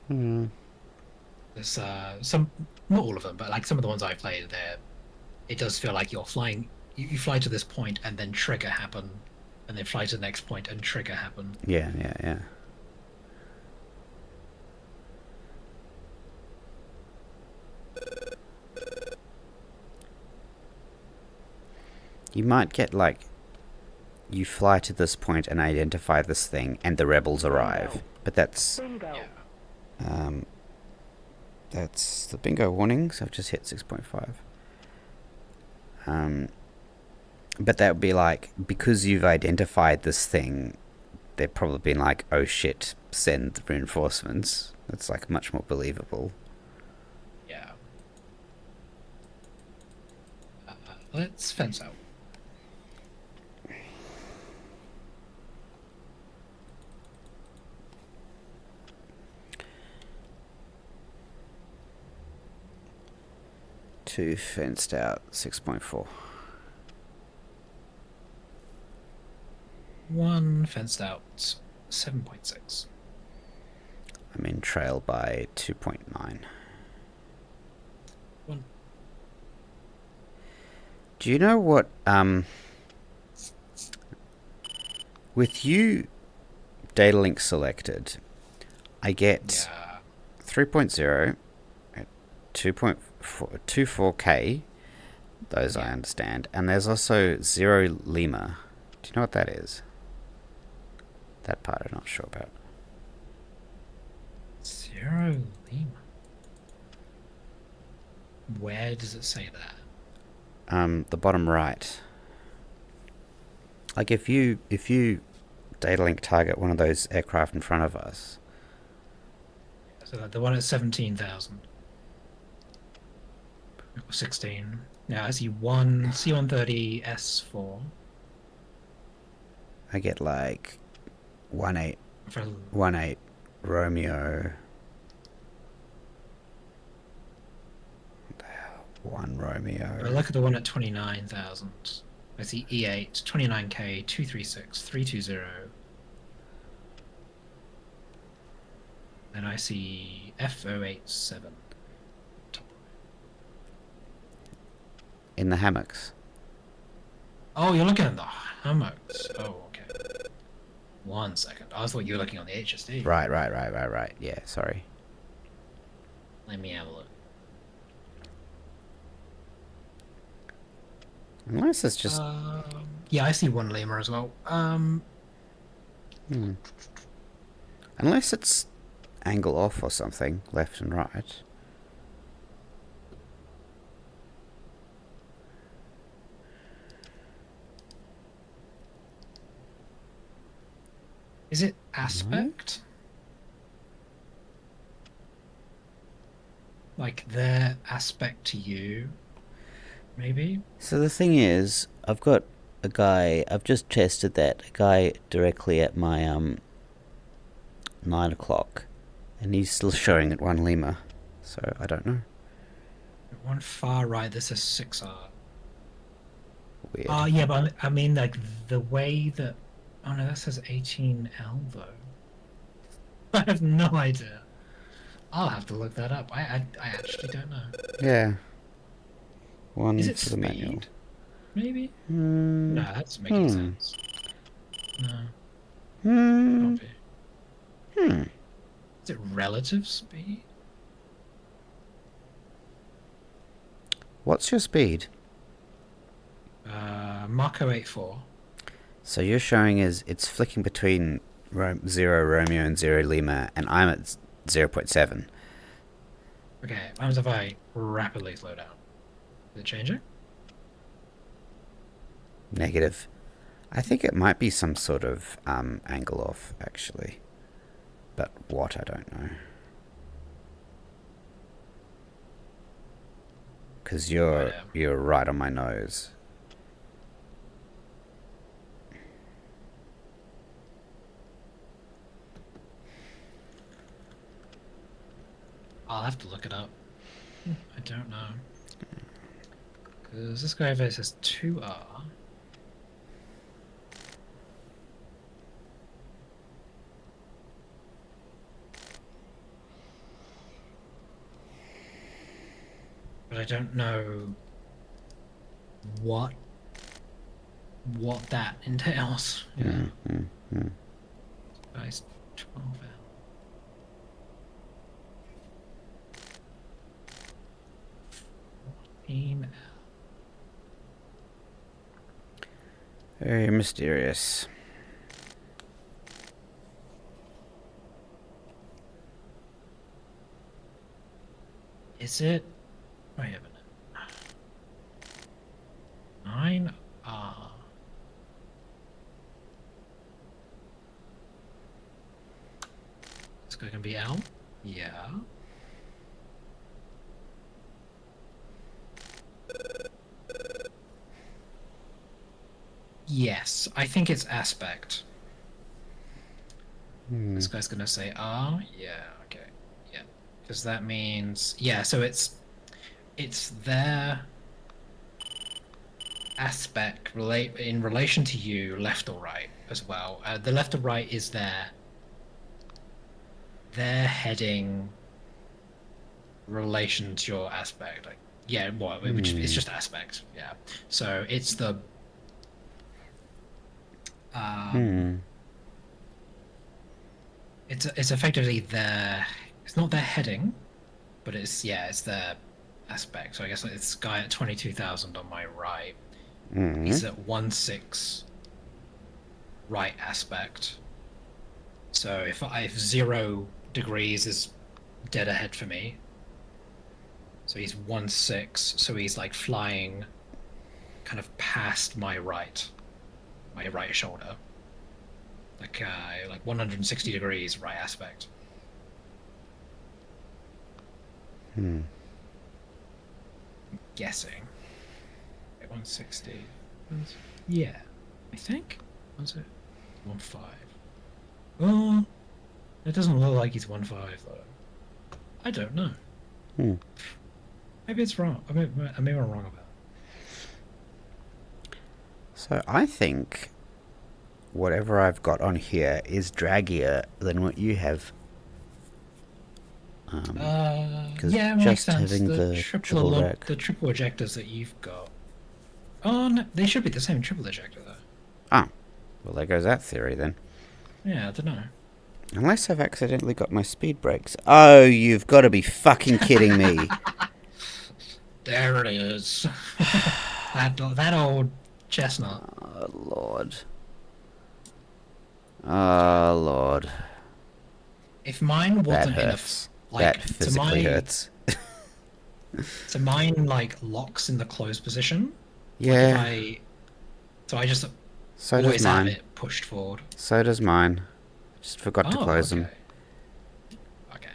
There's some, not all of them, but like some of the ones I played there, it does feel like you're flying. You fly to this point and then trigger happen, and then fly to the next point and trigger happen. Yeah. You might get like, you fly to this point and identify this thing, and the rebels arrive. But that's Bingo. Yeah. that's the bingo warning. So I've just hit 6.5. But that would be like, because you've identified this thing, they've probably been like, oh shit, send reinforcements. That's like much more believable. Yeah. Let's fence out. Two fenced out, 6.4. One fenced out, 7.6. I'm in trail by 2.9. One. Do you know what, with you data link selected, I get Yeah. 3.0 at 24K, those I Yeah. understand, and there's also 0 Lima. Do you know what that is? That part I'm not sure about. 0 Lima. Where does it say that? The bottom right. Like if you data link target one of those aircraft in front of us, So the one at 17,000. Or 16. Now I see one C-130 S4 I get like 18 for 18 Romeo. What the hell? 1 Romeo. Or look at the one at 29,000. I see E8, 29K, 236, 320. Then I see F087. In the hammocks. Oh, you're looking at the hammocks. Oh, okay. 1 second. I thought you were looking on the HSD. Right. Yeah, sorry. Let me have a look. Unless it's just Yeah, I see 1 Lima as well. unless it's angle off or something, left and right. Is it aspect? Like their aspect to you? Maybe? So the thing is, I've got a guy, I've just tested that, a guy directly at my 9 o'clock, and he's still showing at 1 Lima. So I don't know. One far right, this is 6R. Weird. Yeah, but I mean, like, the way that... Oh, no, that says 18L, though. I have no idea. I'll have to look that up. I actually don't know. Yeah. One Is it for the manual. speed? Maybe? Hmm. No, that's making sense. No, Hmm. can't be. Hmm. Is it relative speed? What's your speed? Marco 84. So you're showing is it's flicking between 0 Romeo and 0 Lima, and I'm at 0.7. Okay, what happens if I rapidly slow down? Is it changing? Negative. I think it might be some sort of angle off, actually. But what, I don't know. Because you're right on my nose. I'll have to look it up. I don't know. Because this guy over here says 2R. But I don't know what that entails. Yeah. Guy's 12L. Very mysterious. Is it? Wait a minute. 9R. This guy can be L? Yeah. Yes, I think it's aspect. This guy's gonna say R? Yeah, okay. Yeah. Because that means so it's their aspect in relation to you, left or right as well. The left or right is their heading relation to your aspect. Like which it's just aspect, yeah. So it's the it's effectively their, it's not their heading, but it's their aspect. So I guess it's guy at 22,000 on my right. He's at 1.6 right aspect. So if 0 degrees is dead ahead for me, so he's 1.6, so he's like flying kind of past my right shoulder, like 160 degrees right aspect. I'm guessing 160. Yeah, I think. What's it? 1.5. Oh, it doesn't look like he's 1.5 though. I don't know. Maybe it's wrong. Maybe I'm wrong about it. So I think whatever I've got on here is draggier than what you have. Yeah, it makes sense. Having The triple ejectors that you've got. Oh, no, they should be the same triple ejector though. Ah, well there goes that theory then. Yeah, I don't know. Unless I've accidentally got my speed brakes. Oh, you've got to be fucking kidding me. There it is. that old chestnut. Oh, Lord. Oh, Lord. If mine wasn't that hurts. That physically hurts. So mine, like, locks in the closed position. Yeah. Like I just so always does mine. have it pushed forward. So does mine. Just forgot to close them. Okay.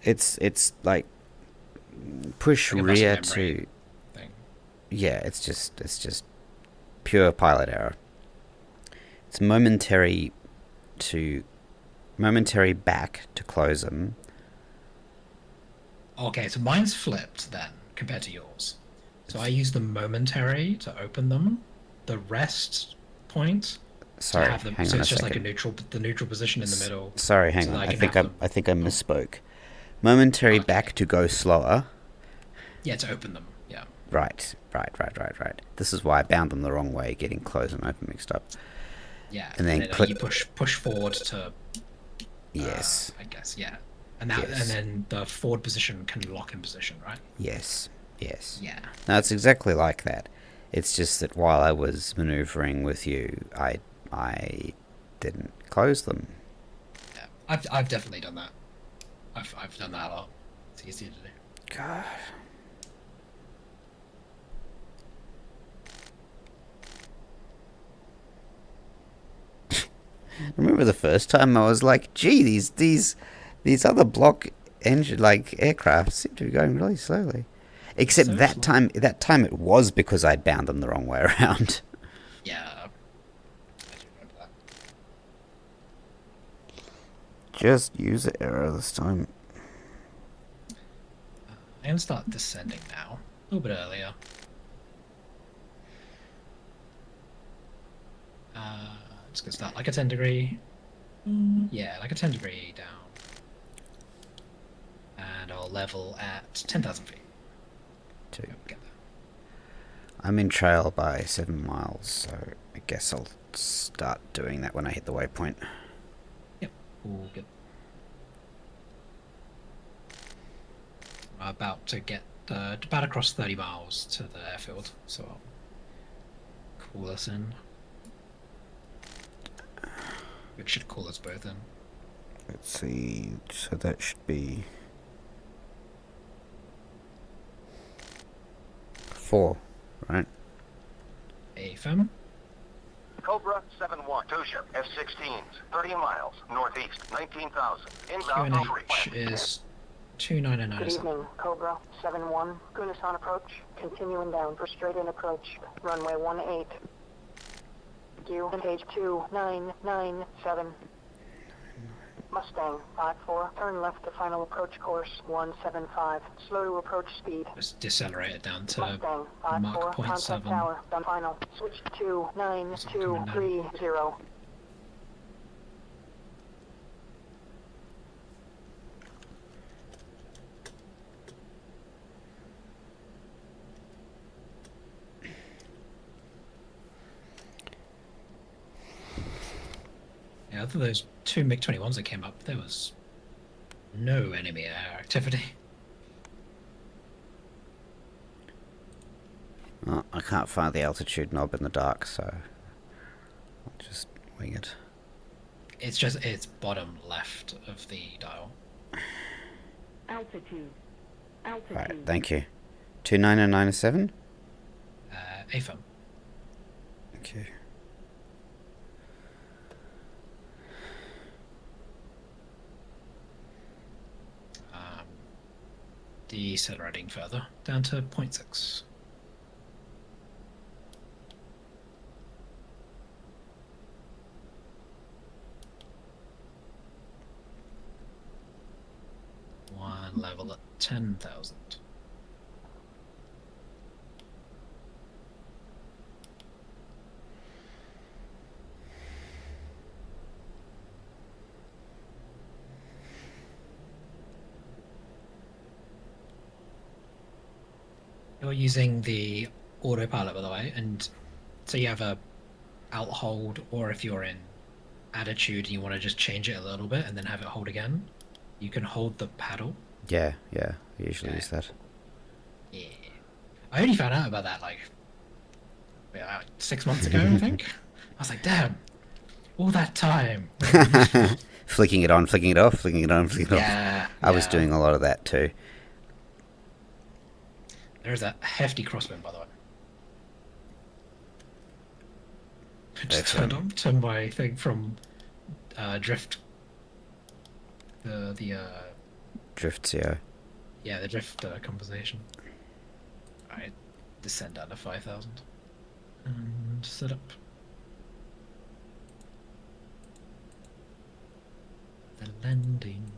It's like push like rear to thing. Yeah, it's just pure pilot error. It's momentary back to close them, Okay, so mine's flipped then compared to yours. So I use the momentary to open them, the rest point to Sorry, have them. hang So on a it's just like second. the neutral position in the middle. Sorry, hang so on. that I can think have I them. I think I misspoke. Momentary Okay. back to go slower. Yeah, to open them. Yeah. Right. This is why I bound them the wrong way, getting close and open mixed up. Yeah. And then you push forward to. Yes. I guess yeah. And that Yes. and then the forward position can lock in position, right? Yes. Yeah. No, it's exactly like that. It's just that while I was maneuvering with you, I didn't close them. Yeah. I've definitely done that. I've done that a lot. It's easy to do. God. I remember the first time I was like, gee, these other block engine like aircraft seem to be going really slowly. Except So that slow. time it was because I'd bound them the wrong way around. Yeah. I do remember that. Just use the arrow this time. I'm gonna start descending now. A little bit earlier. Just gonna start like a 10-degree. Yeah, like a 10-degree down. And I'll level at 10,000 feet. Two. Yep, get there. I'm in trail by 7 miles, so I guess I'll start doing that when I hit the waypoint. Yep, all good. I'm about to get about across 30 miles to the airfield, so I'll call us in. It should call us both in. Let's see, so that should be 4, right? AFM. Cobra 7-1, two-ship F-16s, 30 miles, northeast, 19,000. Inbound QNH is 299. Good evening, Cobra 7-1. Gunasan approach. Continuing down for straight-in approach. Runway 18. You page 2997. Mustang 54. Turn left to final approach course 175. Slow to approach speed. Just decelerate it down to Mustang Mach 54. Contact 0.7. tower. Done final. Switch to 9230. Yeah, other than those 2 MiG-21s that came up, there was no enemy air activity. Oh, I can't find the altitude knob in the dark, so I'll just wing it. It's bottom left of the dial. Altitude. Right, thank you. 29997? AFM. Okay. Decelerating further down to 0.6. One level at 10,000. You're using the autopilot, by the way, and so you have a alt hold, or if you're in attitude and you want to just change it a little bit and then have it hold again, you can hold the paddle. Yeah, I usually use that. Yeah. I only found out about that like 6 months ago, I think. I was like, damn, all that time. Flicking it on, flicking it off, flicking it on, flicking it off. Yeah. I was doing a lot of that too. There's a hefty crosswind, by the way. I just turned on to my thing from drift. The Drift CO. yeah, the drift compensation. I descend down to 5,000 and set up. The landing.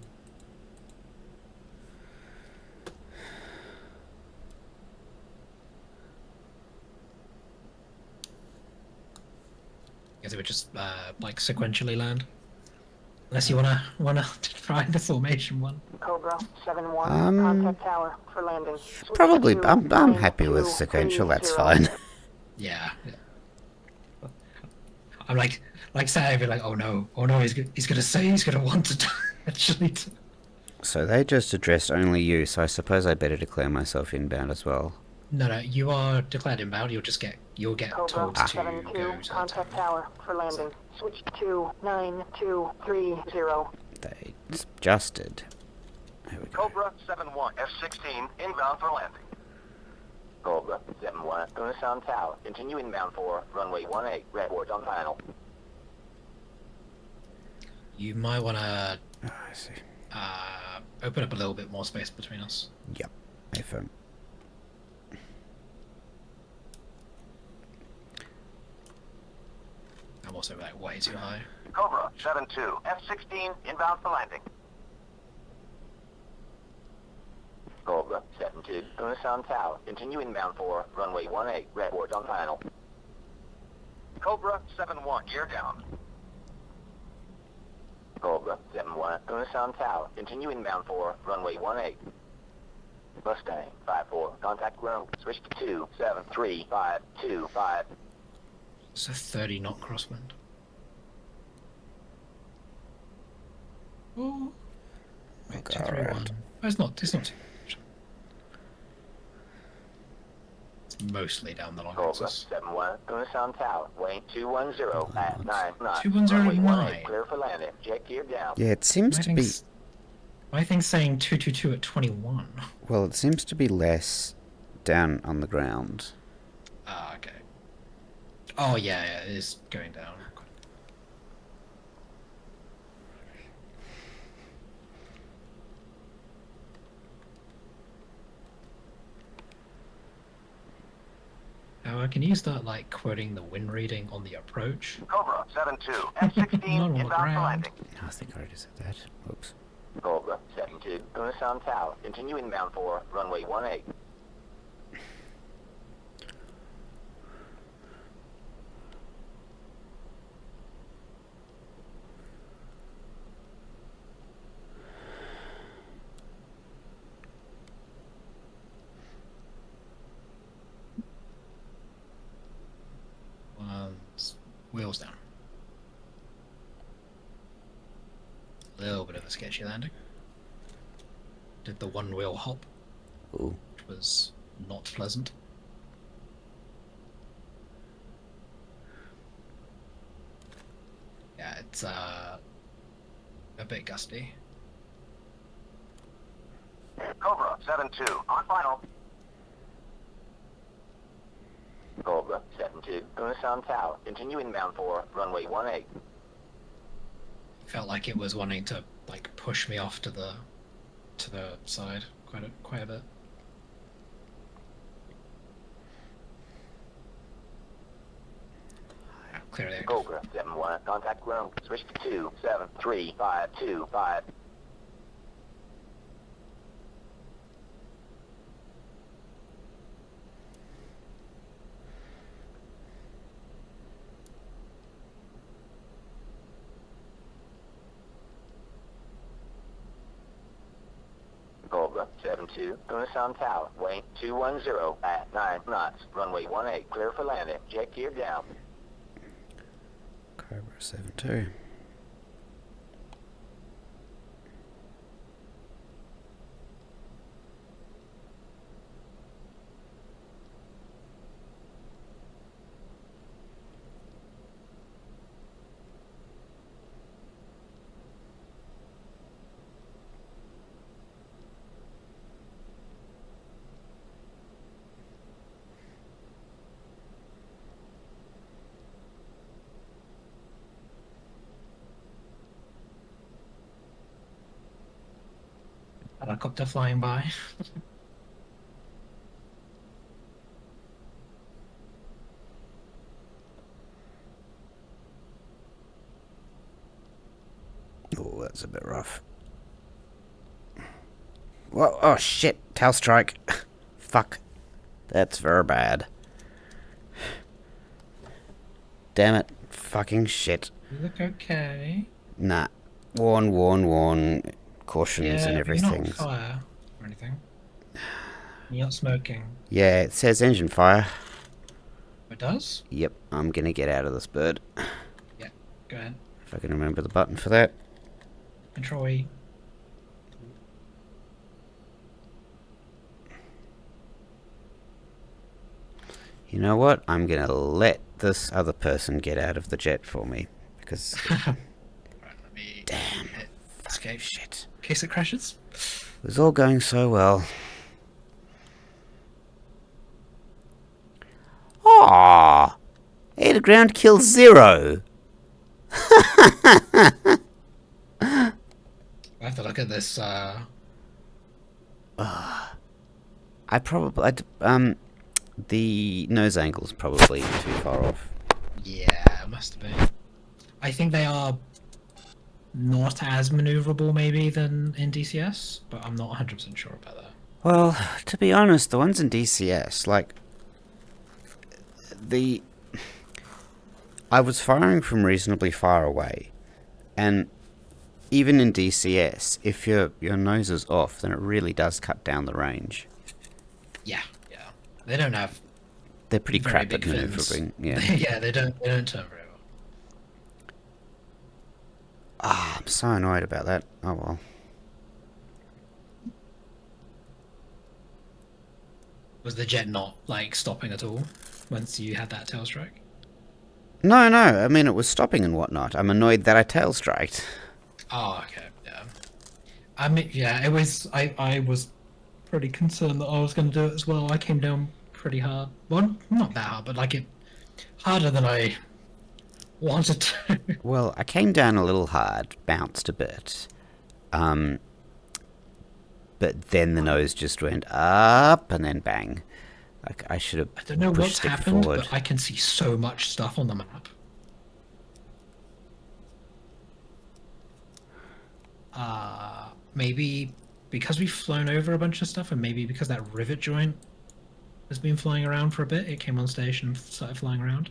guess it would just like sequentially land. Unless you wanna try the formation one. Cobra 7-1, Um, contact tower for landing. Switch Probably. to I'm happy with 9230. sequential. That's fine. Yeah. I'm like sad. I'd be like, oh no, he's gonna say he's gonna want to actually. So they just addressed only you. So I suppose I better declare myself inbound as well. No, you are declared inbound. You'll get Cobra told to 7-2, go to contact the tower for landing. Switch to 9230. They adjusted. There we go. Cobra 7-1, F-16, inbound for landing. Cobra 7-1, Gunnison Tower. Continue inbound for runway 18, red boards on final. You might want to Oh, I see. open up a little bit more space between us. Yep. FM. I'm also like way too high. Cobra 7-2, F-16, inbound for landing. Cobra 7-2, Gunnison Tower. Continue inbound for runway 18, red boards on final. Cobra 7-1, gear down. Cobra 7-1, Gunnison Tower. Continue inbound for runway 18. Mustang 5-4, contact ground. Switch to 273-525. It's a 30 knot crosswind. Oh. Wait, Okay, 231. alright. Oh, it's not too much. It's mostly down the long Cobra axis. 7-1, Gunnison Tower. Wayne 210 at 9 knots. 210 Runway at 18, 9. clear for landing. Jet gear down. Yeah, it seems to be. My thing's saying 222 at 21. Well, it seems to be less down on the ground. Ah, okay. Oh yeah, it is going down. Can you start like quoting the wind reading on the approach? Cobra 7-2, Not F-16, on the inbound for ground. landing. I think I already said that. Oops. Cobra 7-2, Gunnison Tower. Continue inbound for runway 18. Wheels down. A little bit of a sketchy landing. Did the one wheel hop, Ooh. which was not pleasant. Yeah, it's a bit gusty. Cobra 7-2, on final. Cobra 7-2, Gunnison Tower. Continue inbound for runway 18. Felt like it was wanting to like push me off to the side quite a bit. Clear the angle. Cobra 7-1, contact ground. Switch to 273-525. Cobra 7-2, Gunnison Tower. Wayne 210 at 9 knots. Runway 18, clear for landing. Jet gear down. Cobra 7-2. Helicopter flying by. Oh, that's a bit rough. Whoa, oh shit, tail strike. Fuck. That's very bad. Damn it. Fucking shit. You look okay. Nah. Warn. Cautions Yeah, and but you're not on everything. fire or anything. You're not smoking. Yeah, it says engine fire. It does? Yep, I'm gonna get out of this bird. Yeah, go ahead. If I can remember the button for that. Control E. You know what? I'm gonna let this other person get out of the jet for me. Because... Right, let me Damn. hit escape. Shit. In case it crashes. It was all going so well. Aww! Air to ground kill 0! I have to look at this, The nose angle's probably too far off. yeah, it must have been. I think they are not as maneuverable, maybe, than in DCS, but I'm not 100% sure about that. Well, to be honest, the ones in DCS, like... I was firing from reasonably far away, and even in DCS, if your nose is off, then it really does cut down the range. Yeah. They don't have They're pretty very crap at big fins. maneuvering. Yeah. Yeah, they don't turn very well. I'm so annoyed about that. Oh well. Was the jet not, like, stopping at all once you had that tail strike? No, I mean, it was stopping and whatnot. I'm annoyed that I tail striked. Oh, okay, yeah. I mean, yeah, it was... I was pretty concerned that I was going to do it as well. I came down pretty hard. Well, not that hard, but, like, it... harder than I wanted to. Well, I came down a little hard, bounced a bit. But then the nose just went up and then bang. Like, I should have I don't know what's pushed it happened, forward. but I can see so much stuff on the map. Maybe because we've flown over a bunch of stuff, and maybe because that rivet joint has been flying around for a bit, it came on station and started flying around.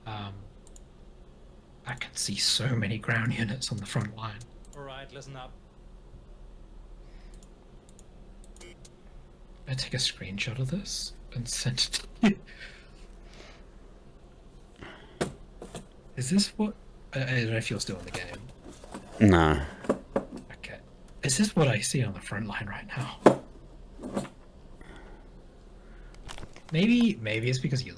I can see so many ground units on the front line. Alright, listen up. I take a screenshot of this and send it to you. Is this what... I don't know if you're still in the game. No. Okay. Is this what I see on the front line right now? Maybe it's because you